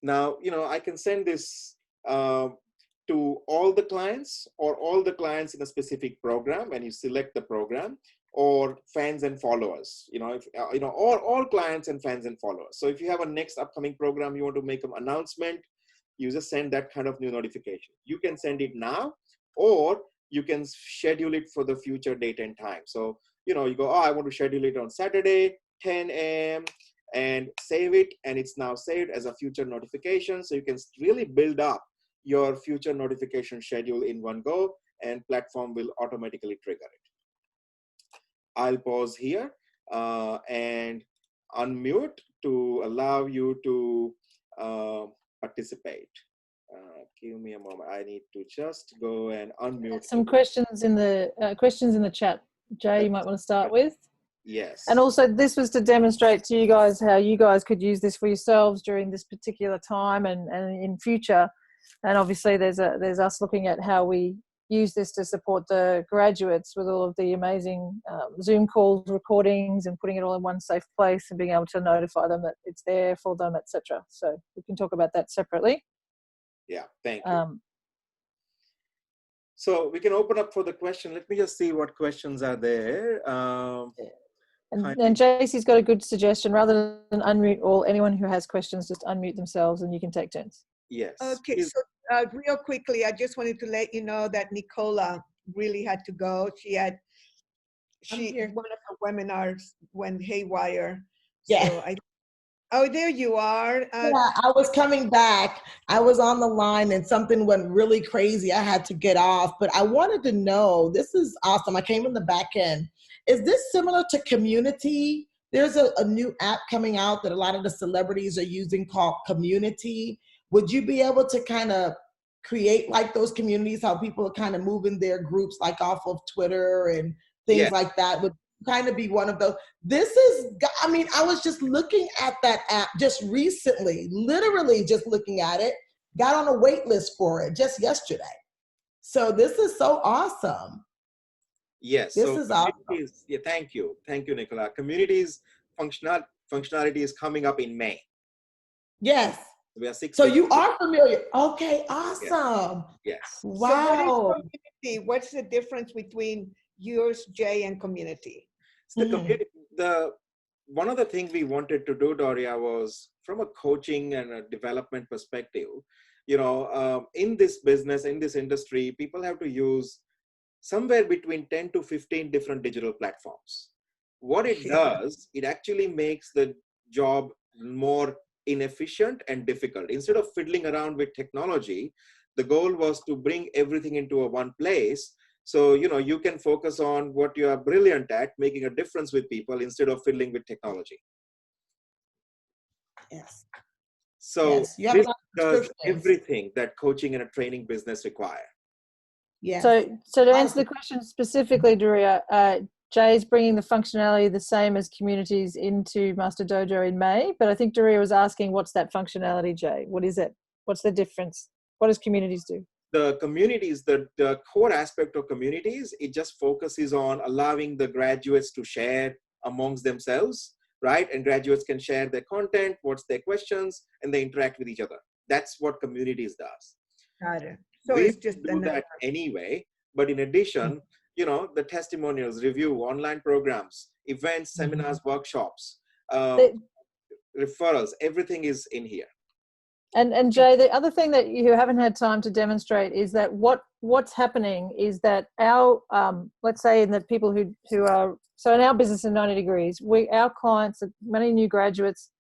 Now, I can send this to all the clients or all the clients in a specific program, and you select the program, or fans and followers, or all clients and fans and followers. So if you have a next upcoming program, you want to make an announcement, you just send that kind of new notification. You can send it now, or you can schedule it for the future date and time. So, you go, oh, I want to schedule it on Saturday, 10 a.m. and save it, and it's now saved as a future notification. So you can really build up your future notification schedule in one go, and platform will automatically trigger it. I'll pause here and unmute to allow you to participate. Give me a moment. I need to just go and unmute. Some questions in the chat, Jay, you might want to start with. Yes. And also, this was to demonstrate to you guys how you guys could use this for yourselves during this particular time and in future. And obviously, there's us looking at how we use this to support the graduates with all of the amazing Zoom calls, recordings, and putting it all in one safe place and being able to notify them that it's there for them, etc. So we can talk about that separately. Yeah, thank you. So we can open up for the question. Let me just see what questions are there. And JC's got a good suggestion. Rather than unmute anyone who has questions, just unmute themselves and you can take turns. Yes. Okay, Please. so real quickly, I just wanted to let you know that Nicola really had to go. One of her webinars went haywire. Yeah. So oh, there you are. Yeah, I was coming back. I was on the line and something went really crazy. I had to get off, but I wanted to know, this is awesome. I came in the back end. Is this similar to Community? There's a new app coming out that a lot of the celebrities are using called Community. Would you be able to kind of create like those communities, how people are kind of moving their groups like off of Twitter and things like that? Would kind of be one of those. This is, I mean, I was just looking at that app just recently, literally just looking at it, got on a wait list for it just yesterday. So this is so awesome. Yes. This so is awesome. Yeah, thank you. Thank you, Nicola. Communities functionality is coming up in May. Yes. We are 6 So weeks. you are familiar. Okay, awesome. Yes. Wow. So community, what's the difference between yours, Jay, and Community? So the community, one of the things we wanted to do, Doria, was from a coaching and a development perspective, in this business, in this industry, people have to use somewhere between 10 to 15 different digital platforms. What it does, it actually makes the job more inefficient and difficult. Instead of fiddling around with technology, the goal was to bring everything into one place. So, you can focus on what you are brilliant at, making a difference with people instead of fiddling with technology. Yes. So yes. this does everything that coaching and a training business require. Yes. So to answer the question specifically, Doria, Jay is bringing the functionality the same as Communities into Masterdojo in May, but I think Doria was asking, what's that functionality, Jay? What is it? What's the difference? What does Communities do? The communities, the core aspect of Communities, it just focuses on allowing the graduates to share amongst themselves, right? And graduates can share their content, what's their questions, and they interact with each other. That's what Communities does. Got it. So We it's just do that anyway, but in addition, the testimonials, review, online programs, events, seminars, workshops, referrals, everything is in here. And Jay, the other thing that you haven't had time to demonstrate is that what's happening is that our let's say in the people who are, so in our business in 90 degrees, our clients, many new graduates,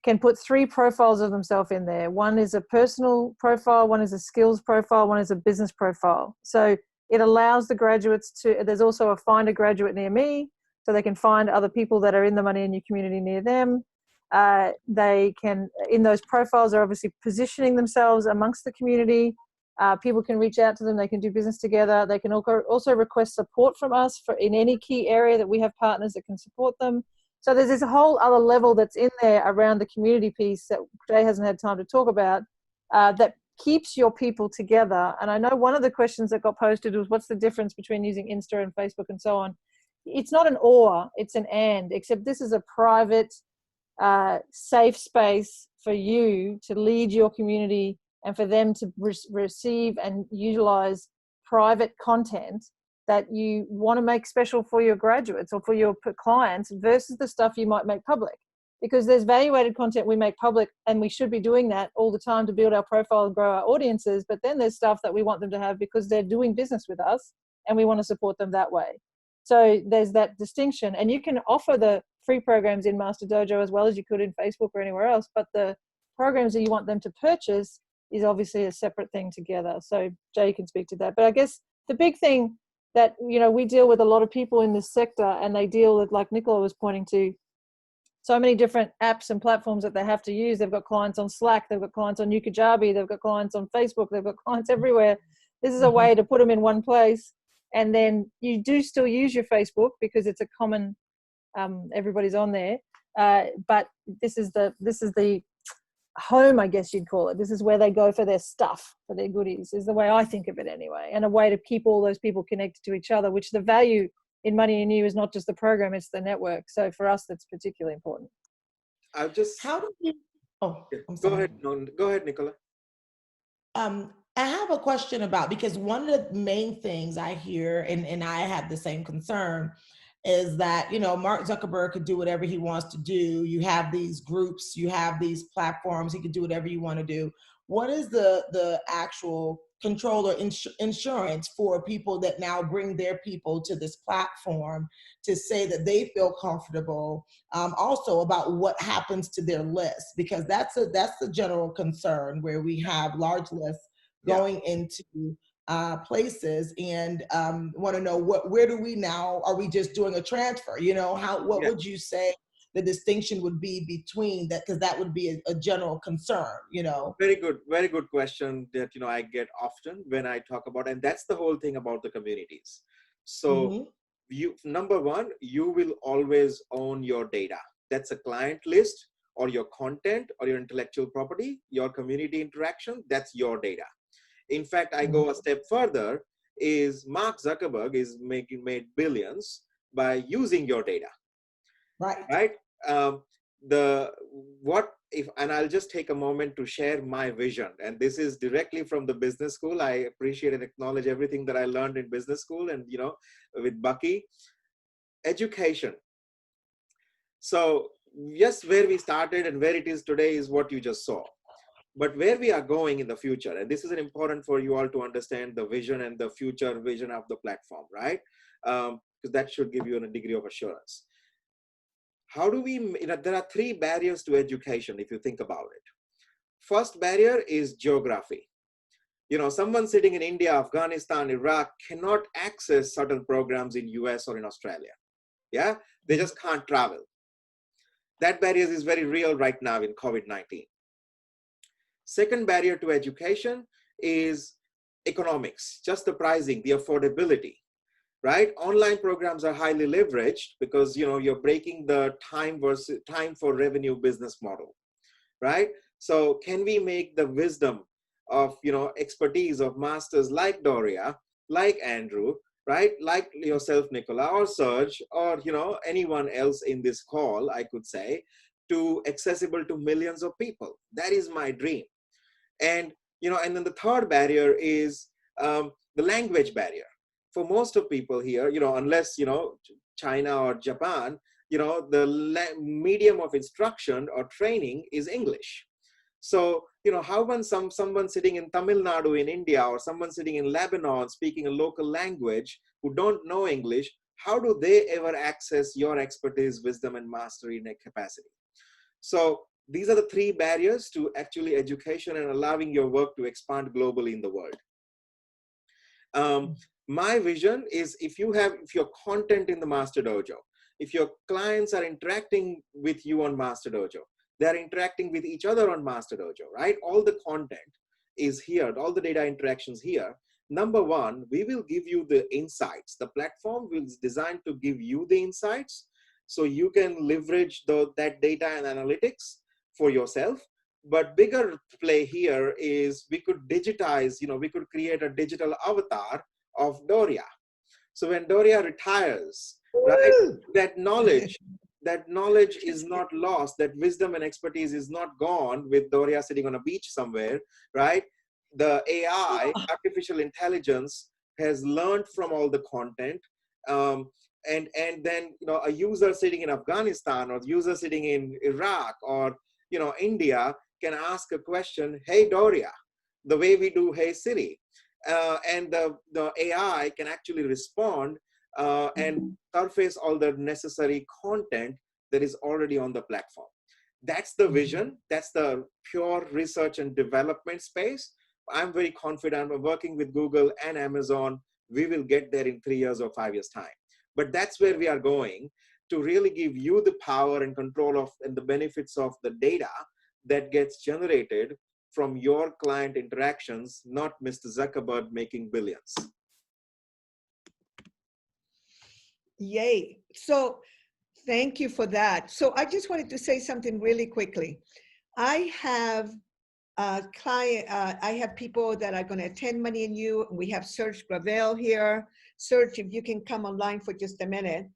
can put 3 profiles of themselves in there. One is a personal profile, one is a skills profile, one is a business profile. So it allows the graduates there's also a find a graduate near me, so they can find other people that are in the Money and You community near them. They can, in those profiles, are obviously positioning themselves amongst the community. People can reach out to them, they can do business together. They can also request support from us in any key area that we have partners that can support them. So there's this whole other level that's in there around the community piece that Jay hasn't had time to talk about, that keeps your people together. And I know one of the questions that got posted was, what's the difference between using Insta and Facebook and so on? It's not an or, it's an and, except this is a private, safe space for you to lead your community and for them to receive and utilize private content that you want to make special for your graduates or for your clients versus the stuff you might make public. Because there's value-added content we make public, and we should be doing that all the time to build our profile and grow our audiences, but then there's stuff that we want them to have because they're doing business with us and we want to support them that way. So there's that distinction, and you can offer the free programs in Masterdojo as well as you could in Facebook or anywhere else, but the programs that you want them to purchase is obviously a separate thing together. So Jay can speak to that. But I guess the big thing that, we deal with a lot of people in this sector, and they deal with, like Nicola was pointing to, so many different apps and platforms that they have to use. They've got clients on Slack, they've got clients on Yukajabi, they've got clients on Facebook, they've got clients everywhere. This is a way to put them in one place. And then you do still use your Facebook because it's a common, everybody's on there. But this is the home, I guess you'd call it. This is where they go for their stuff, for their goodies, is the way I think of it anyway. And a way to keep all those people connected to each other, which the value in Money and You is not just the program, it's the network. So for us, that's particularly important. I'll just... How do you... Oh, I'm go sorry. ahead. No, go ahead, Nicola. I have a question about, because one of the main things I hear, and I have the same concern, is that, you know, Mark Zuckerberg could do whatever he wants to do. You have these groups, you have these platforms, he could do whatever you want to do. What is the actual control or insurance for people that now bring their people to this platform to say that they feel comfortable, also about what happens to their list? Because that's the general concern, where we have large lists going into places, and want to know where do we now, are we just doing a transfer? You know, what would you say the distinction would be between that? Because that would be a general concern, you know. Very good question that, you know, I get often when I talk about, and that's the whole thing about the communities. So number one, you will always own your data. That's a client list or your content or your intellectual property, your community interaction, that's your data. In fact, I go a step further, is Mark Zuckerberg is made billions by using your data. Right? And I'll just take a moment to share my vision. And this is directly from the business school. I appreciate and acknowledge everything that I learned in business school and, you know, with Bucky. Education. So yes, where we started and where it is today is what you just saw. But where we are going in the future, and this is important for you all to understand the vision and the future vision of the platform, right? Because that should give you a degree of assurance. How do we, you know, there are three barriers to education if you think about it. First barrier is geography. You know, someone sitting in India, Afghanistan, Iraq cannot access certain programs in US or in Australia. Yeah, they just can't travel. That barrier is very real right now in COVID-19. Second barrier to education is economics, just the pricing, the affordability, right? Online programs are highly leveraged because, you know, you're breaking the time for revenue business model, right? So can we make the wisdom of, you know, expertise of masters like Doria, like Andrew, right? Like yourself, Nicola, or Serge, or, you know, anyone else in this call, I could say, to accessible to millions of people. That is my dream. And, you know, and then the third barrier is the language barrier. For most of people here, you know, unless, you know, China or Japan, you know, the medium of instruction or training is English. So, you know, how when someone sitting in Tamil Nadu in India or someone sitting in Lebanon speaking a local language who don't know English, how do they ever access your expertise, wisdom, and mastery in a capacity? So these are the three barriers to actually education and allowing your work to expand globally in the world. My vision is if your content in the Masterdojo, if your clients are interacting with you on Masterdojo, they're interacting with each other on Masterdojo, right? All the content is here, all the data interactions here. Number one, we will give you the insights. The platform is designed to give you the insights so you can leverage that data and analytics for yourself. But bigger play here is we could digitize, you know, we could create a digital avatar of Doria. So when Doria retires, right, that knowledge is not lost, that wisdom and expertise is not gone with Doria sitting on a beach somewhere, right? The AI, artificial intelligence, has learned from all the content. And then, you know, a user sitting in Afghanistan or user sitting in Iraq or, you know, India can ask a question, hey, Doria, the way we do, hey, Siri. And the AI can actually respond and surface all the necessary content that is already on the platform. That's the vision. That's the pure research and development space. I'm very confident of working with Google and Amazon. We will get there in 3 years or 5 years' time. But that's where we are going, to really give you the power and control of and the benefits of the data that gets generated from your client interactions, not Mr. Zuckerberg making billions. Yay. So thank you for that. So I just wanted to say something really quickly. I have I have people that are going to attend Money and You. We have Serge Gravel here. Serge, if you can come online for just a minute.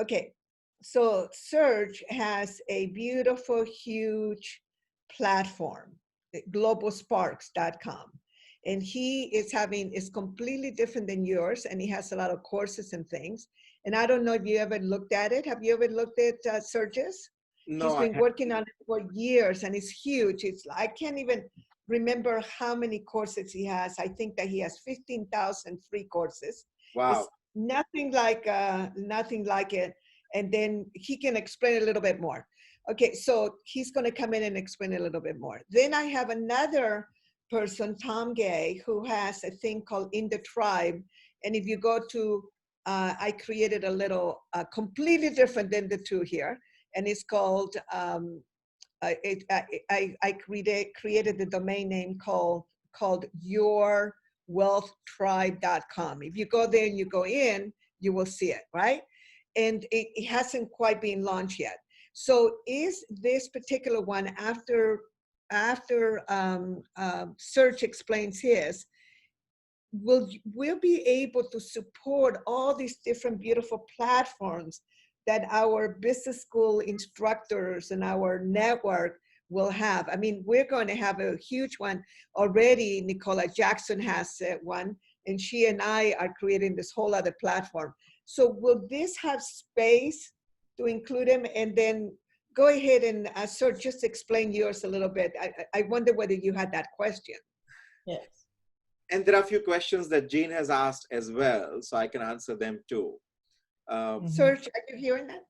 Okay, so Serge has a beautiful, huge platform, globalsparks.com. and he is completely different than yours, and he has a lot of courses and things. And I don't know if you ever looked at it. Have you ever looked at Surges? No, He's I been working on it for years, and it's huge. I can't even remember how many courses he has. I think that he has 15,000 free courses. wow. It's nothing like it. And then he can explain a little bit more. Okay, so he's going to come in and explain a little bit more. Then I have another person, Tom Gay, who has a thing called In the Tribe. And if you go to, I created a little, completely different than the two here. And it's called, I created the domain name called yourwealthtribe.com. If you go there and you go in, you will see it, right? And it hasn't quite been launched yet. So is this particular one after Search explains his, we'll be able to support all these different beautiful platforms that our business school instructors and our network will have. I mean, we're going to have a huge one already. Nicola Jackson has one, and she and I are creating this whole other platform. So will this have space to include them? And then go ahead and Sir, just explain yours a little bit. I wonder whether you had that question. Yes. And there are a few questions that Jean has asked as well, so I can answer them too. Serge, are you hearing that?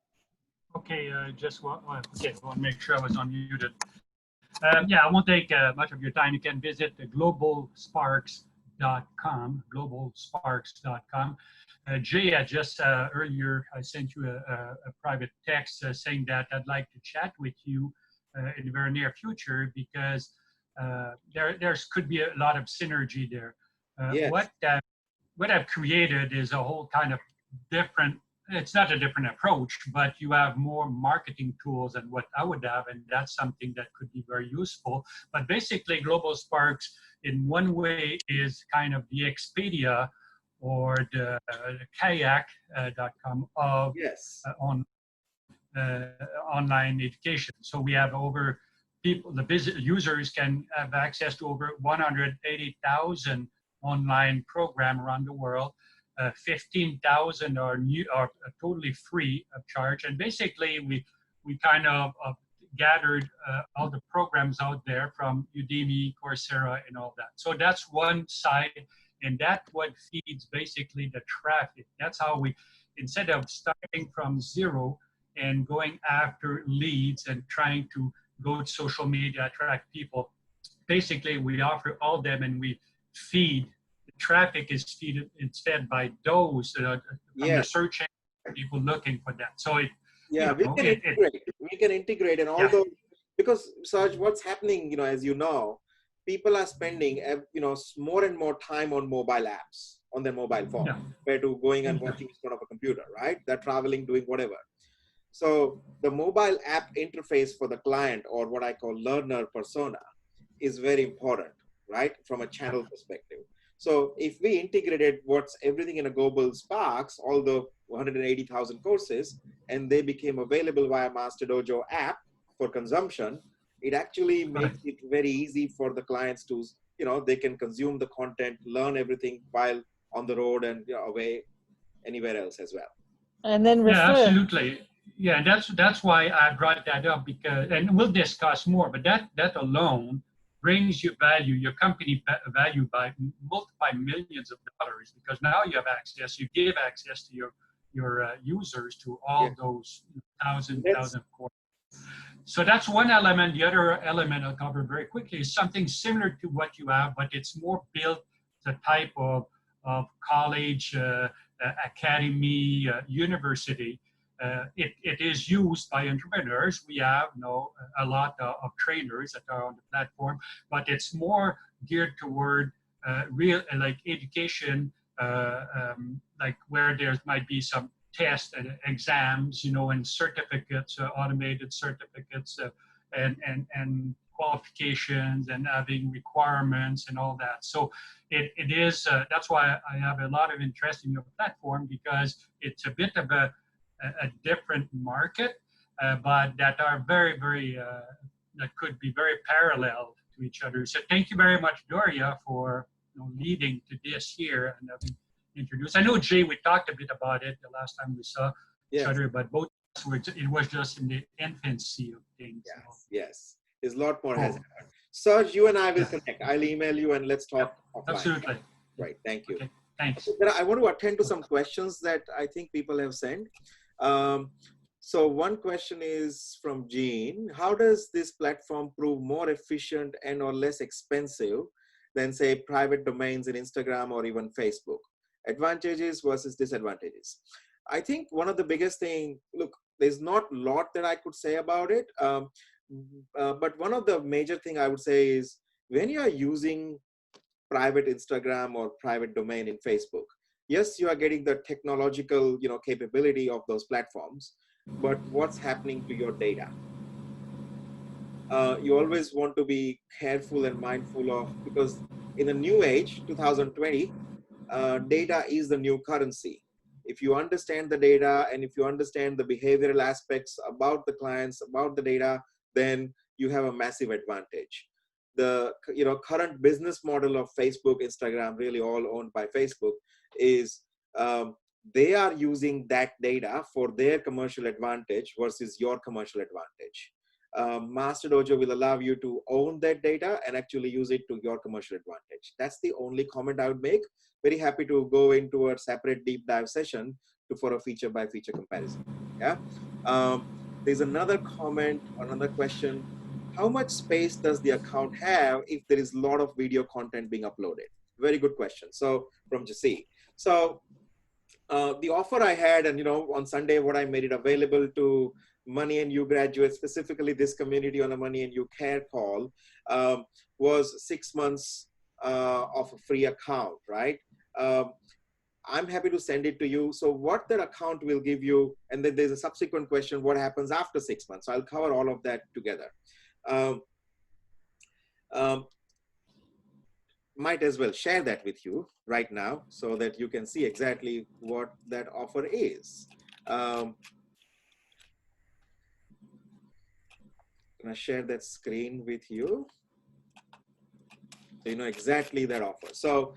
Okay, okay, I want to make sure I was unmuted. Yeah, I won't take much of your time. You can visit globalsparks.com, globalsparks.com. Jay, I just earlier, I sent you a private text saying that I'd like to chat with you in the very near future because there could be a lot of synergy there. Yes. What I've created is a whole kind of different, it's not a different approach, but you have more marketing tools than what I would have, and that's something that could be very useful. But basically, Global Sparks, in one way, is kind of the Expedia or the kayak.com of Yes. online education. So we have over people, the users can have access to over 180,000 online program around the world. 15,000 are totally free of charge, and basically we kind of gathered all the programs out there from Udemy, Coursera, and all that. So that's one side, and that's what feeds basically the traffic. That's how we, instead of starting from zero and going after leads and trying to go to social media, attract people, basically we offer all of them, and we feed. Traffic is feeded instead by those from the search engine, people looking for that. So we can integrate and although because Serge, what's happening, as you know, people are spending more and more time on mobile apps on their mobile phone compared to going and watching in front of a computer, right? They're traveling, doing whatever. So the mobile app interface for the client, or what I call learner persona, is very important, right? From a channel perspective. So if we integrated what's everything in a Global Sparks, all the 180,000 courses, and they became available via Masterdojo app for consumption, it actually makes it very easy for the clients to, they can consume the content, learn everything while on the road and away anywhere else as well. And then refer. Yeah, absolutely. Yeah, that's why I brought that up, because, and we'll discuss more, but that alone brings you value, your company value by multiply millions of dollars, because now you have access, you give access to your users to all those thousand courses. So that's one element. The other element I'll cover very quickly is something similar to what you have, but it's more built the type of college, academy, university. It is used by entrepreneurs. We have a lot of trainers that are on the platform, but it's more geared toward real like education, like where there might be some tests and exams, and certificates, automated certificates, and qualifications, and having requirements and all that. So it is. That's why I have a lot of interest in your platform, because it's a bit of a different market, but that are very, very, that could be very parallel to each other. So thank you very much, Doria, for leading to this here and having introduced. I know Jay, we talked a bit about it the last time we saw each Yes. other, but both of us were, it was just in the infancy of things. Yes. Yes. There's a lot more has Cool. happened. Serge, you and I will Yeah. connect. I'll email you and let's talk offline. Absolutely. Right. Thank you. Okay. Thanks. Okay, I want to attend to some questions that I think people have sent. So one question is from Jean. How does this platform prove more efficient and or less expensive than say private domains in Instagram or even Facebook? Advantages versus disadvantages. I think one of the biggest thing, look, there's not a lot that I could say about it. But one of the major thing I would say is when you are using private Instagram or private domain in Facebook, yes, you are getting the technological, capability of those platforms, but what's happening to your data? You always want to be careful and mindful of, because in the new age, 2020, data is the new currency. If you understand the data and if you understand the behavioral aspects about the clients, about the data, then you have a massive advantage. The current business model of Facebook, Instagram, really all owned by Facebook, is they are using that data for their commercial advantage versus your commercial advantage. Masterdojo will allow you to own that data and actually use it to your commercial advantage. That's the only comment I would make. Very happy to go into a separate deep dive session for a feature by feature comparison. Yeah. There's another comment, another question. How much space does the account have if there is a lot of video content being uploaded? Very good question. So from Jesse. So the offer I had, and on Sunday, what I made it available to Money and You graduates, specifically this community on a Money and You care call, was 6 months of a free account, right? I'm happy to send it to you. So what that account will give you, and then there's a subsequent question, what happens after 6 months? So I'll cover all of that together. Might as well share that with you right now so that you can see exactly what that offer is. I'm gonna share that screen with you so you know exactly that offer. So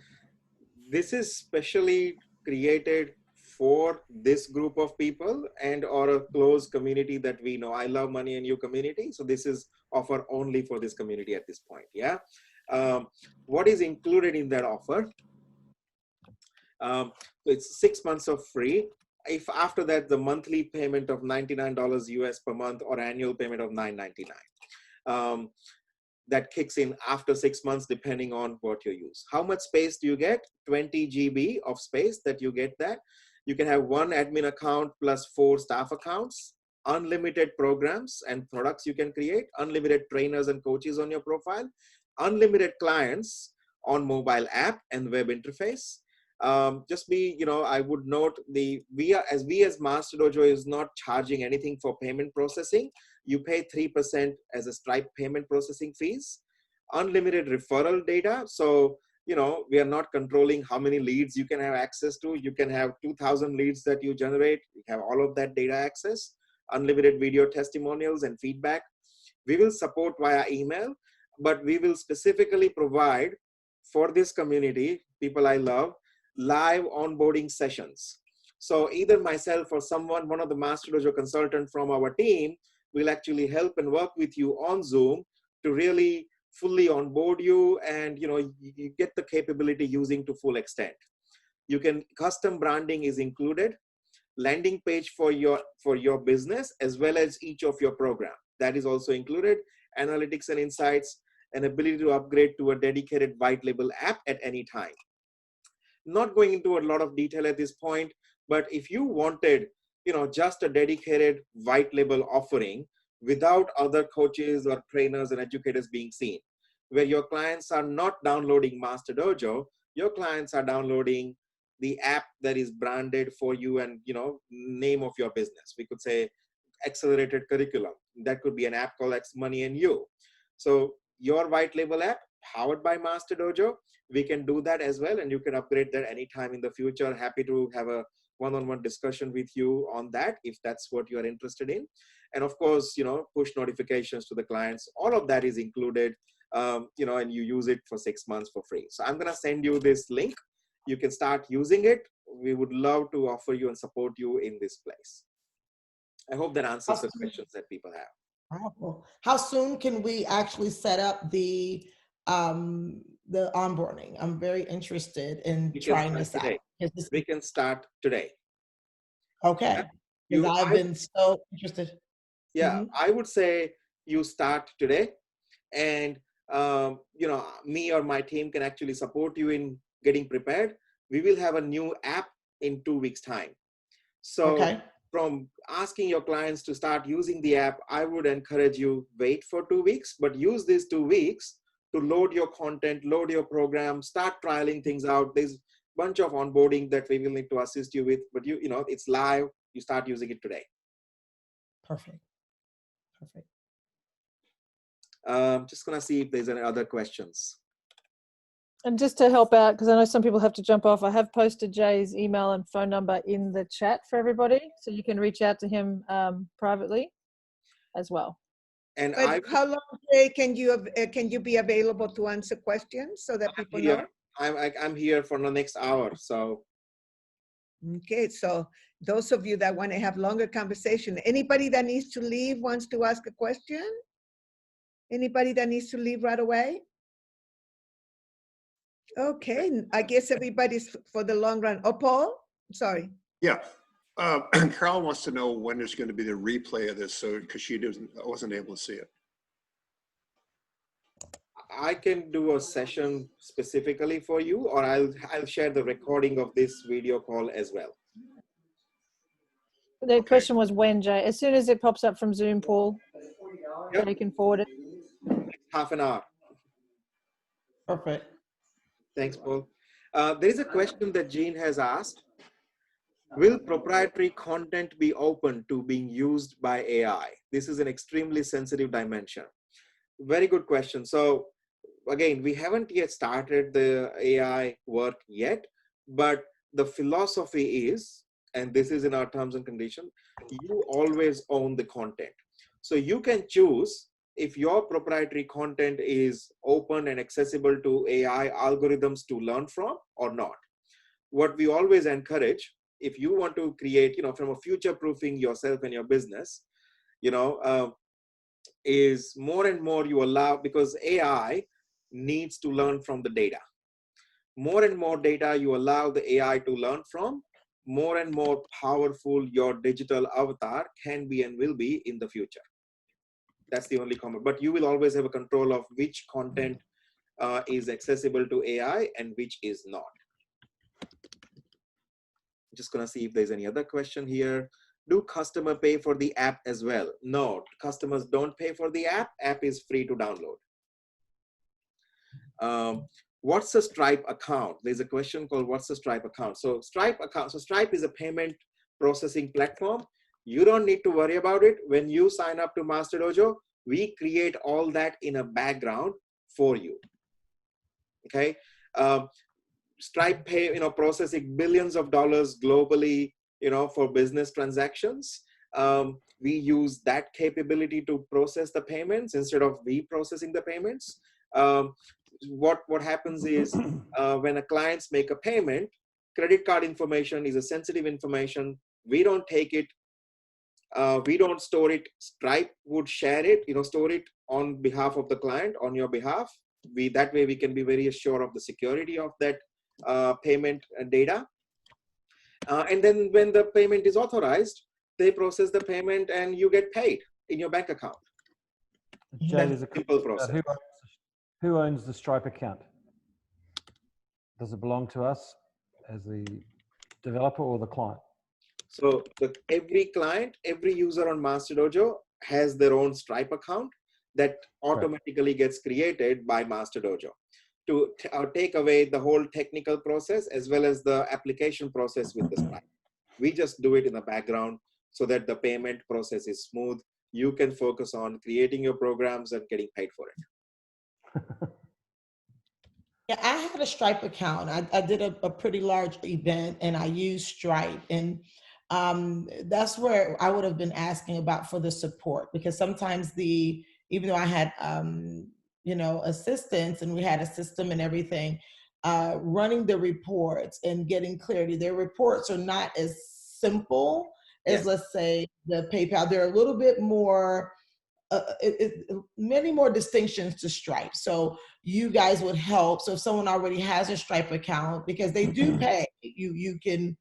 this is specially created for this group of people and or a close community that we know. I Love Money and You community. So this is offer only for this community at this point. Yeah. What is included in that offer? So it's 6 months of free. If after that, the monthly payment of $99 US per month or annual payment of $9.99. That kicks in after 6 months, depending on what you use. How much space do you get? 20 GB of space that you get that. You can have one admin account plus 4 staff accounts, unlimited programs and products you can create, unlimited trainers and coaches on your profile, unlimited clients on mobile app and web interface. Just be, I would note we as Masterdojo is not charging anything for payment processing. You pay 3% as a Stripe payment processing fees, unlimited referral data. So, we are not controlling how many leads you can have access to. You can have 2,000 leads that you generate. You have all of that data access, unlimited video testimonials and feedback. We will support via email, but we will specifically provide for this community, people I love, live onboarding sessions. So either myself or someone, one of the Masterdojo consultant from our team, will actually help and work with you on Zoom to really fully onboard you, and you get the capability using to full extent. You can, custom branding is included, landing page for your business as well as each of your program. That is also included, analytics and insights, and ability to upgrade to a dedicated white label app at any time. Not going into a lot of detail at this point, but if you wanted, just a dedicated white label offering without other coaches or trainers and educators being seen, where your clients are not downloading Masterdojo, your clients are downloading the app that is branded for you and, name of your business. We could say Accelerated Curriculum. That could be an app called Money and You. So your white label app powered by Masterdojo, we can do that as well, and you can upgrade that anytime in the future. Happy to have a one-on-one discussion with you on that if that's what you are interested in. And of course, push notifications to the clients. All of that is included. and you use it for 6 months for free. So I'm going to send you this link. You can start using it. We would love to offer you and support you in this place. I hope that answers the questions that people have. Powerful. How soon can we actually set up the onboarding? I'm very interested in trying this out. We can start today. Okay. Because I've been so interested. Yeah, I would say you start today, and me or my team can actually support you in getting prepared. We will have a new app in 2 weeks' time. So from asking your clients to start using the app, I would encourage you wait for 2 weeks, but use these 2 weeks to load your content, load your program, start trialing things out. There's a bunch of onboarding that we will need to assist you with, but it's live. You start using it today. Perfect. Perfect. Just gonna see if there's any other questions. And just to help out, because I know some people have to jump off, I have posted Jay's email and phone number in the chat for everybody, so you can reach out to him privately as well. And how long, Jay, can you be available to answer questions so that people know? I'm here for the next hour. So. Okay, so those of you that want to have longer conversation, anybody that needs to leave wants to ask a question? Anybody that needs to leave right away? Okay, I guess everybody's for the long run. Oh, Paul, sorry. Yeah, Carol wants to know when there's going to be the replay of this, so because she wasn't able to see it. I can do a session specifically for you, or I'll share the recording of this video call as well. The question was when, Jay. As soon as it pops up from Zoom, Paul, you can forward it. Half an hour. Perfect. Thanks, Paul. There is a question that Jean has asked. Will proprietary content be open to being used by AI? This is an extremely sensitive dimension. Very good question. So again, we haven't yet started the AI work yet, but the philosophy is, and this is in our terms and conditions, you always own the content. So you can choose if your proprietary content is open and accessible to AI algorithms to learn from or not. What we always encourage, if you want to create, from a future-proofing yourself and your business, is more and more you allow, because AI needs to learn from the data. More and more data you allow the AI to learn from, more and more powerful your digital avatar can be and will be in the future. That's the only comment. But you will always have a control of which content is accessible to AI and which is not. Just gonna see if there's any other question here. Do customers pay for the app as well? No, customers don't pay for the app. App is free to download. What's a Stripe account? There's a question called what's a Stripe account? So Stripe is a payment processing platform. You don't need to worry about it. When you sign up to Masterdojo, we create all that in a background for you. Okay. Stripe pay, processing billions of dollars globally, for business transactions. We use that capability to process the payments instead of we processing the payments. What happens is when a clients make a payment, credit card information is a sensitive information. We don't take it. We don't store it. Stripe would share it, store it on behalf of the client, on your behalf. That way we can be very assured of the security of that payment data. And then when the payment is authorized, they process the payment and you get paid in your bank account. Jay, there's a simple process. Who owns the Stripe account? Does it belong to us as the developer or the client? So every client, every user on Masterdojo has their own Stripe account that automatically gets created by Masterdojo to take away the whole technical process as well as the application process with the Stripe. We just do it in the background so that the payment process is smooth. You can focus on creating your programs and getting paid for it. Yeah, I had a Stripe account. I did a pretty large event and I used Stripe. And that's where I would have been asking about for the support, because sometimes even though I had assistants, and we had a system and everything, running the reports and getting clarity. Their reports are not as simple as, let's say, the PayPal. They're a little bit more, many more distinctions to Stripe. So you guys would help. So if someone already has a Stripe account, because they do pay, you can,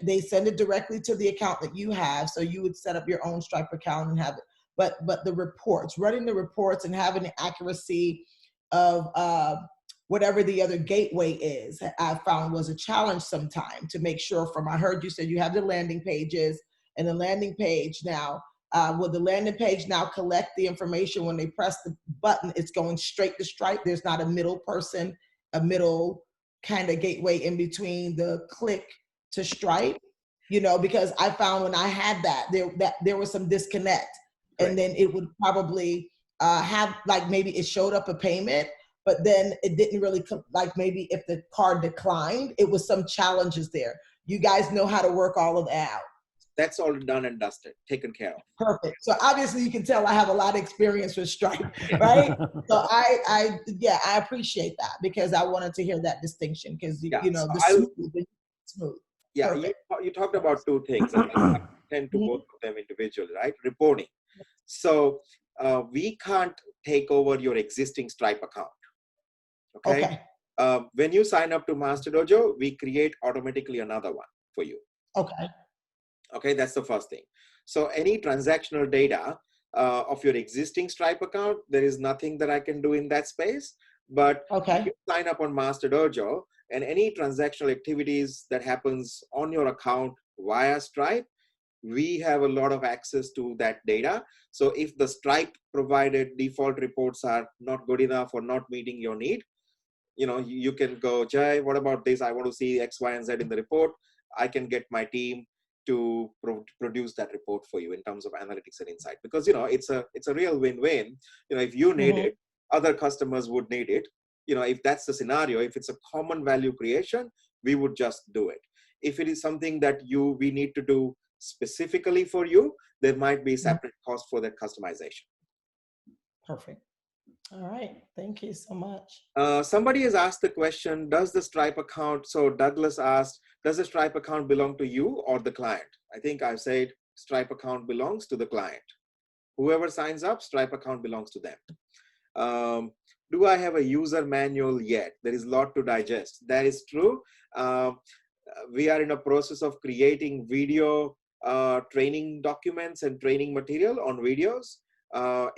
they send it directly to the account that you have. So you would set up your own Stripe account and have it. But the reports, running the reports and having the accuracy of whatever the other gateway is, I found was a challenge sometime to make sure I heard you said you have the landing pages, and the landing page now, will the landing page now collect the information when they press the button? It's going straight to Stripe. There's not a middle person, a middle kind of gateway in between the click to Stripe, because I found when I had that there was some disconnect. Right. And then it would probably have, like, maybe it showed up a payment, but then it didn't really, like, maybe if the card declined, it was some challenges there. You guys know how to work all of that out. That's all done and dusted, taken care of. Perfect. So obviously you can tell I have a lot of experience with Stripe, right? So I appreciate that, because I wanted to hear that distinction, because smooth. Yeah, you talked about two things, and I tend to work with them individually, right? Reporting. So we can't take over your existing Stripe account. Okay. When you sign up to Masterdojo, we create automatically another one for you. Okay, that's the first thing. So any transactional data of your existing Stripe account, there is nothing that I can do in that space. But if you sign up on Masterdojo, and any transactional activities that happens on your account via Stripe, we have a lot of access to that data. So if the Stripe provided default reports are not good enough or not meeting your need, you can go, Jai, what about this? I want to see X, Y, and Z in the report. I can get my team to produce that report for you in terms of analytics and insight, because it's a real win-win. If you need it, other customers would need it. If that's the scenario, if it's a common value creation, we would just do it. If it is something that we need to do specifically for you, there might be separate cost for that customization. Perfect. All right, thank you so much. Somebody has asked the question, does the Stripe account, so Douglas asked, does the Stripe account belong to you or the client? I think I've said Stripe account belongs to the client. Whoever signs up, Stripe account belongs to them. Do I have a user manual yet? There is a lot to digest. That is true. We are in a process of creating video training documents and training material on videos.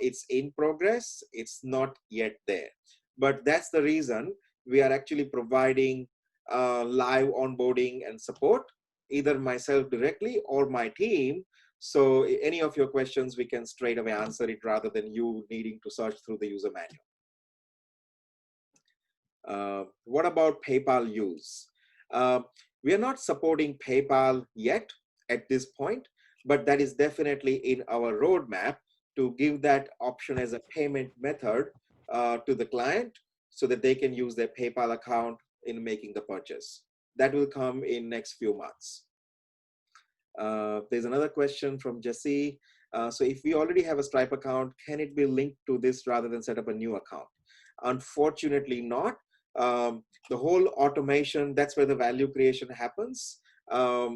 It's in progress. It's not yet there. But that's the reason we are actually providing live onboarding and support, either myself directly or my team. So any of your questions, we can straight away answer it rather than you needing to search through the user manual. What about PayPal use? We are not supporting PayPal yet at this point, but that is definitely in our roadmap to give that option as a payment method to the client so that they can use their PayPal account in making the purchase. That will come in next few months. There's another question from Jesse. So if we already have a Stripe account, can it be linked to this rather than set up a new account? Unfortunately not. The whole automation, that's where the value creation happens. There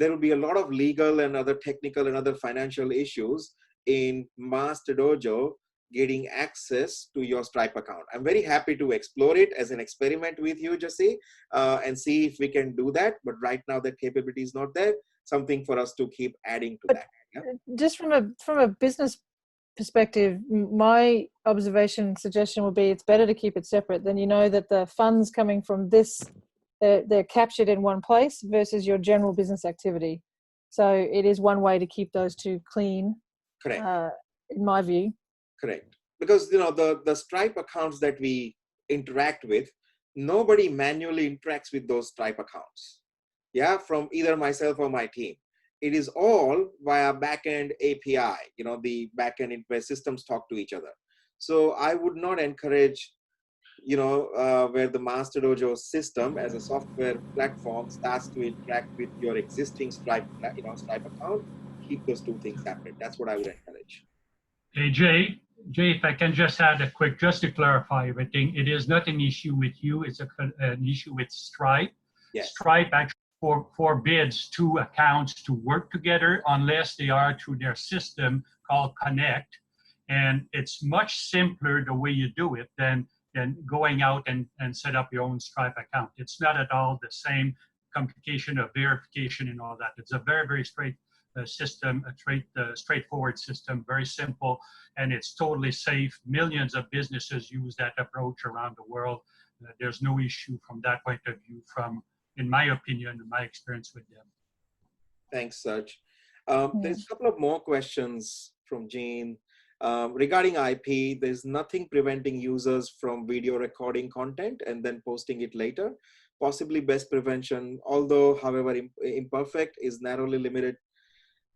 will be a lot of legal and other technical and other financial issues in Masterdojo getting access to your Stripe account. I'm very happy to explore it as an experiment with you, Jesse, and see if we can do that. But right now that capability is not there. Something for us to keep adding to that. Yeah? Just from a business perspective, my observation suggestion would be it's better to keep it separate. Then you know that the funds coming from this, they're captured in one place versus your general business activity. So it is one way to keep those two clean. Correct. In my view. Correct. Because the Stripe accounts that we interact with, nobody manually interacts with those Stripe accounts. Yeah, from either myself or my team. It is all via backend API, the backend where systems talk to each other. So I would not encourage, where the Masterdojo system as a software platform starts to interact with your existing Stripe, Stripe account. Keep those two things separate. That's what I would encourage. Hey, Jay. Jay, if I can just add a quick, just to clarify everything, it is not an issue with you, it's an issue with Stripe. Yes. Stripe actually forbids two accounts to work together unless they are through their system called Connect. And it's much simpler the way you do it than going out and set up your own Stripe account. It's not at all the same complication of verification and all that. It's a very, very straight system, a straightforward system, very simple, and it's totally safe. Millions of businesses use that approach around the world. There's no issue from that point of view, from, in my opinion, and my experience with them. Thanks, Serge. There's a couple of more questions from Jean. Regarding IP, there's nothing preventing users from video recording content and then posting it later. Possibly best prevention, although, however, imperfect, is narrowly limited.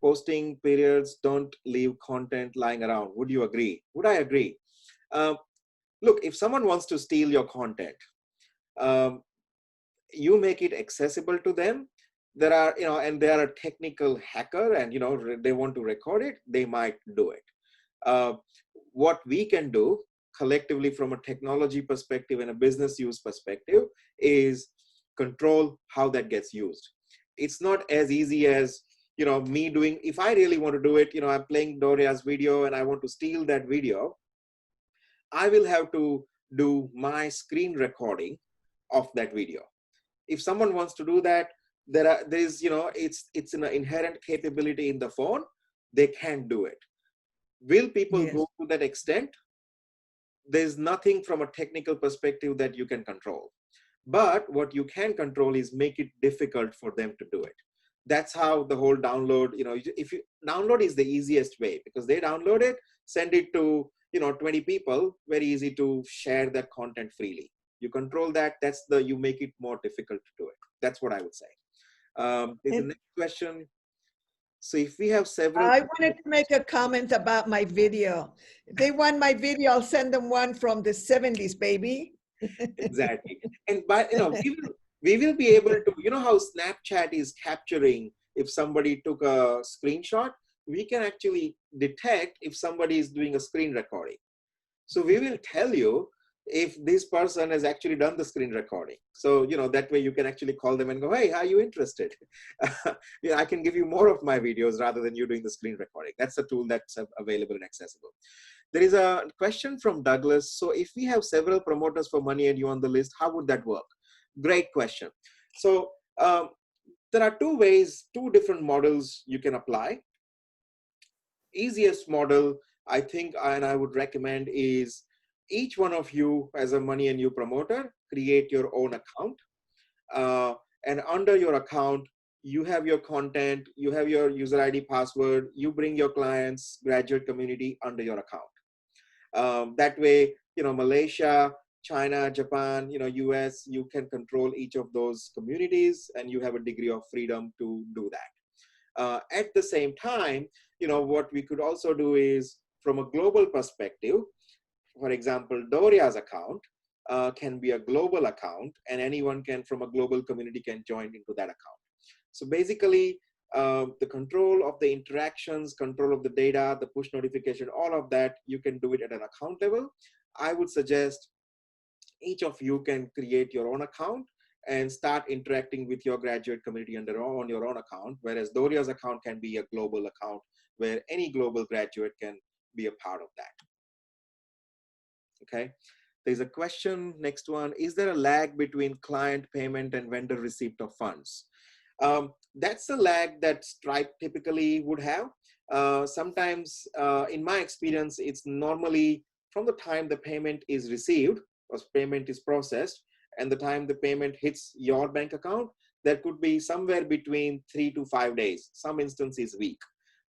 Posting periods don't leave content lying around. Would you agree? Would I agree? Look, if someone wants to steal your content, you make it accessible to them. There are, and they are a technical hacker and, they want to record it, they might do it. What we can do collectively from a technology perspective and a business use perspective is control how that gets used. It's not as easy as, me doing, if I really want to do it, I'm playing Doria's video and I want to steal that video, I will have to do my screen recording of that video. If someone wants to do that, there's, it's an inherent capability in the phone, they can do it. Will people go to that extent? There's nothing from a technical perspective that you can control. But what you can control is make it difficult for them to do it. That's how the whole download, if you download is the easiest way, because they download it, send it to, 20 people, very easy to share that content freely. You control that, you make it more difficult to do it. That's what I would say. There's the next question. So if we have several. I wanted to make a comment about my video. If they want my video, I'll send them one from the 70s, baby. Exactly. And we will be able to, how Snapchat is capturing if somebody took a screenshot, we can actually detect if somebody is doing a screen recording. So we will tell you if this person has actually done the screen recording. So, that way you can actually call them and go, hey, are you interested? I can give you more of my videos rather than you doing the screen recording. That's a tool that's available and accessible. There is a question from Douglas. So if we have several promoters for Money and You on the list, how would that work? Great question. So there are two different models you can apply. Easiest model, I think, and I would recommend is each one of you as a Money and You promoter, create your own account. And under your account, you have your content, you have your user ID password, you bring your clients, graduate community under your account. That way, Malaysia, China, Japan, US, you can control each of those communities and you have a degree of freedom to do that. At the same time, what we could also do is from a global perspective, for example, Doria's account can be a global account and anyone can from a global community can join into that account. So basically, the control of the interactions, control of the data, the push notification, all of that, you can do it at an account level. I would suggest each of you can create your own account and start interacting with your graduate community on your own account, whereas Doria's account can be a global account where any global graduate can be a part of that. Okay, there's a question, next one, is there a lag between client payment and vendor receipt of funds? That's a lag that Stripe typically would have. Sometimes, in my experience, it's normally from the time the payment is received or payment is processed and the time the payment hits your bank account, that could be somewhere between 3 to 5 days. Some instances week,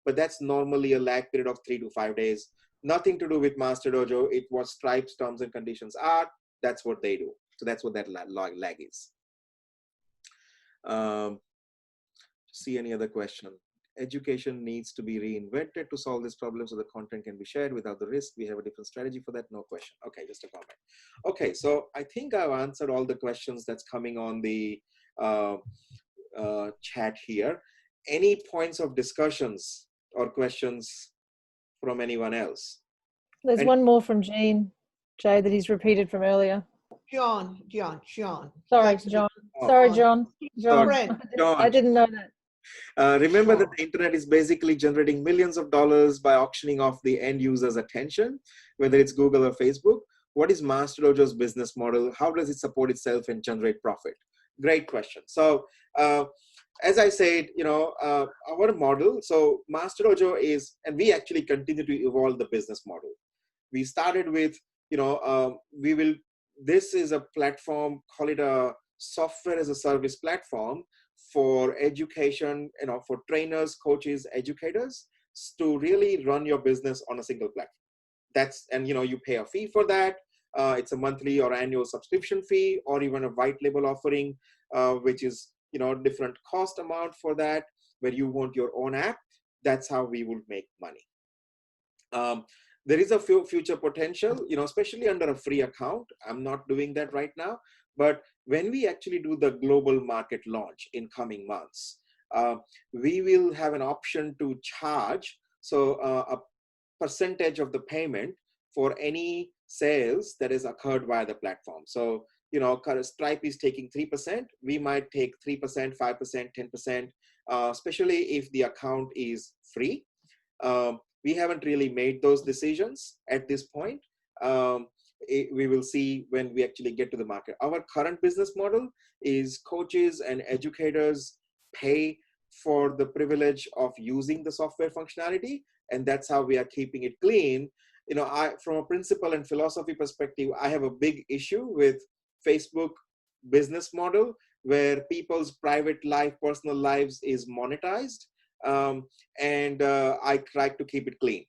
but that's normally a lag period of 3 to 5 days. Nothing to do with Masterdojo. It was Stripe's terms and conditions are. That's what they do. So that's what that lag is. See any other question? Education needs to be reinvented to solve this problem so the content can be shared without the risk. We have a different strategy for that. No question. Okay, just a comment. Okay, so I think I've answered all the questions that's coming on the chat here. Any points of discussions or questions from anyone else? There's And- one more from Jean, Jay, that he's repeated from earlier. John. Sorry, Likes to be John. Oh, Sorry, John. sorry. friend. I didn't know that. Remember that the internet is basically generating millions of dollars by auctioning off the end user's attention, whether it's Google or Facebook. What is Masterdojo's business model? How does it support itself and generate profit? Great question. So, as I said, our model, so Masterdojo is, and we actually continue to evolve the business model. We started with, this is a platform, call it a software as a service platform for education, for trainers, coaches, educators to really run your business on a single platform. And you pay a fee for that. It's a monthly or annual subscription fee, or even a white label offering, which is, different cost amount for that, where you want your own app. That's how we will make money. There is a future potential, especially under a free account. I'm not doing that right now, but when we actually do the global market launch in coming months, we will have an option to charge a percentage of the payment for any sales that has occurred via the platform. So, Stripe is taking 3%. We might take 3%, 5%, 10%, especially if the account is free. We haven't really made those decisions at this point. We will see when we actually get to the market. Our current business model is coaches and educators pay for the privilege of using the software functionality, and that's how we are keeping it clean. From a principle and philosophy perspective, I have a big issue with Facebook business model where people's private life, personal lives is monetized, and I try to keep it clean.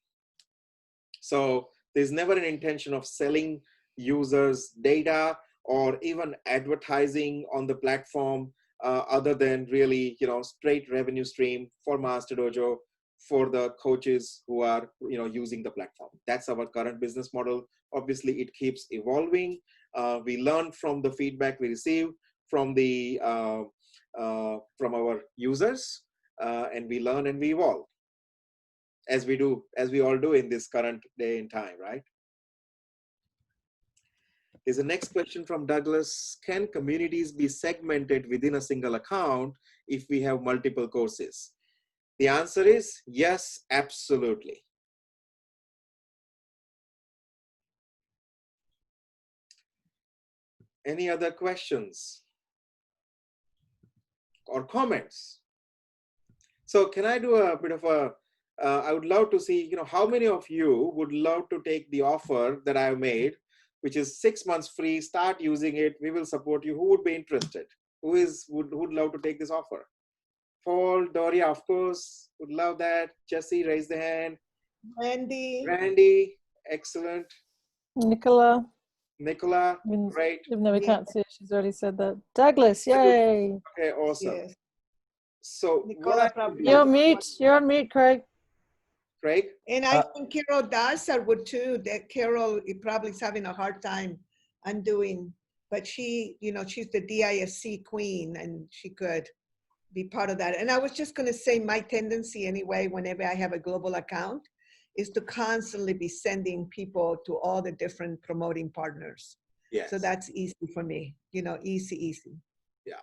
So there's never an intention of selling users data or even advertising on the platform, other than really, straight revenue stream for Masterdojo for the coaches who are, using the platform. That's our current business model. Obviously, it keeps evolving. We learn from the feedback we receive from from our users, and we learn and we evolve as we all do in this current day and time, right? There's a next question from Douglas. Can communities be segmented within a single account if we have multiple courses? The answer is yes, absolutely. Any other questions or comments? So can I do a bit of I would love to see, how many of you would love to take the offer that I've made, which is 6 months free, start using it, we will support you. Who would be interested? Would love to take this offer? Paul, Doria, of course, would love that. Jesse, raise the hand. Randy, excellent. Nicola, great. Even though we can't see it, she's already said that. Douglas, yay. Okay, awesome. Yes. So Nicola, you're on mute, Craig. Craig? And I think Carol Dassar would too. That Carol probably is having a hard time undoing, but she, she's the DISC queen and she could be part of that. And I was just going to say my tendency anyway, whenever I have a global account, is to constantly be sending people to all the different promoting partners. Yes. So that's easy for me, easy. Yeah.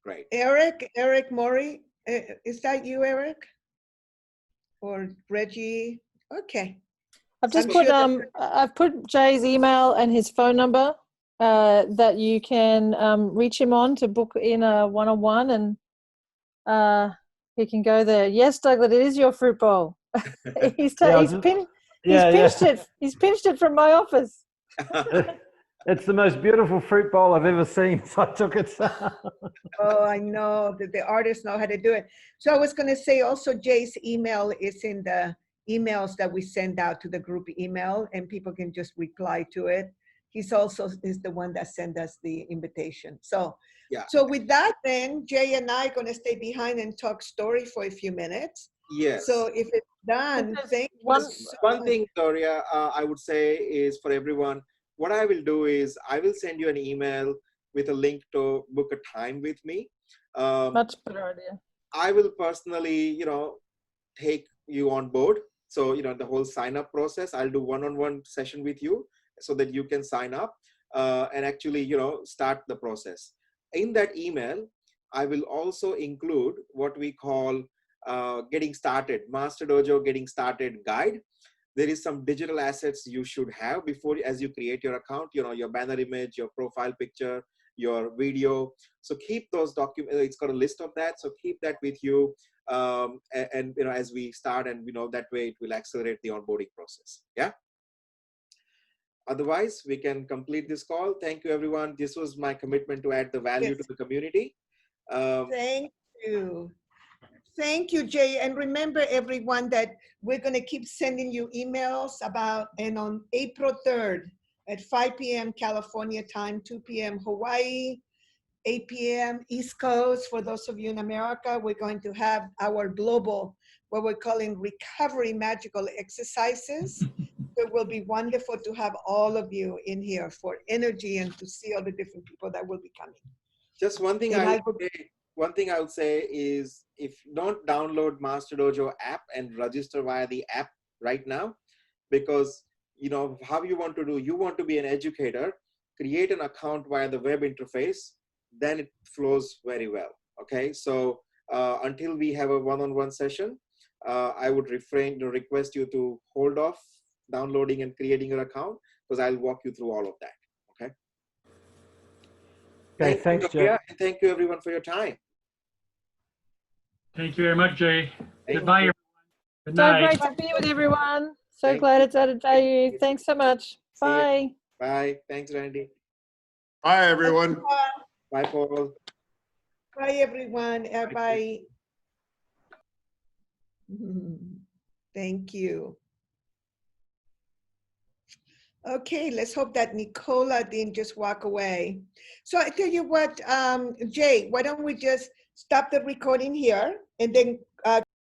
Great. Eric Maury, is that you, Eric? Or Reggie? Okay. I've just I've put Jay's email and his phone number that you can reach him on to book in a one-on-one, and he can go there. Yes, Douglas, it is your fruit bowl. He's pinched it from my office. It's the most beautiful fruit bowl I've ever seen, so I took it. Oh, I know that the artists know how to do it. So I was going to say also Jay's email is in the emails that we send out to the group email, and people can just reply to it. He's also is the one that sent us the invitation. So, yeah. So with that, then Jay and I are going to stay behind and talk story for a few minutes. Yes. So if it's done, thank you. One thing, Doria, I would say is for everyone, what I will do is I will send you an email with a link to book a time with me. Much better idea. I will personally, take you on board So, the whole sign up process, I'll do one-on-one session with you so that you can sign up and actually, start the process. In that email, I will also include what we call getting started, Masterdojo getting started guide. There is some digital assets you should have before, as you create your account, your banner image, your profile picture, your video. So keep those documents. It's got a list of that. So keep that with you. And as we start, and that way it will accelerate the onboarding process. Yeah. Otherwise, we can complete this call. Thank you, everyone. This was my commitment to add the value to the community. Thank you. Thank you, Jay. And remember, everyone, that we're going to keep sending you emails and on April 3rd at 5 p.m. California time, 2 p.m. Hawaii, 8 p.m. East Coast. For those of you in America, we're going to have our global, what we're calling recovery magical exercises. It will be wonderful to have all of you in here for energy and to see all the different people that will be coming. Just one thing I would say is, if you don't download Masterdojo app and register via the app right now, because how you want to be an educator, create an account via the web interface, then it flows very well. Okay, so until we have a one-on-one session, I would request you to hold off downloading and creating your account, because I'll walk you through all of that. Okay. Okay, thanks, Jay. And thank you, everyone, for your time. Thank you very much, Jay. Goodbye, everyone. Good So night. great to be with everyone. So glad it's added value. Thanks so much. Bye. Bye. Thanks, Randy. Bye, everyone. Bye, Paul. Bye, everyone. Bye. Thank you. Okay, let's hope that Nicola didn't just walk away. So I tell you what, Jay, why don't we just stop the recording here and then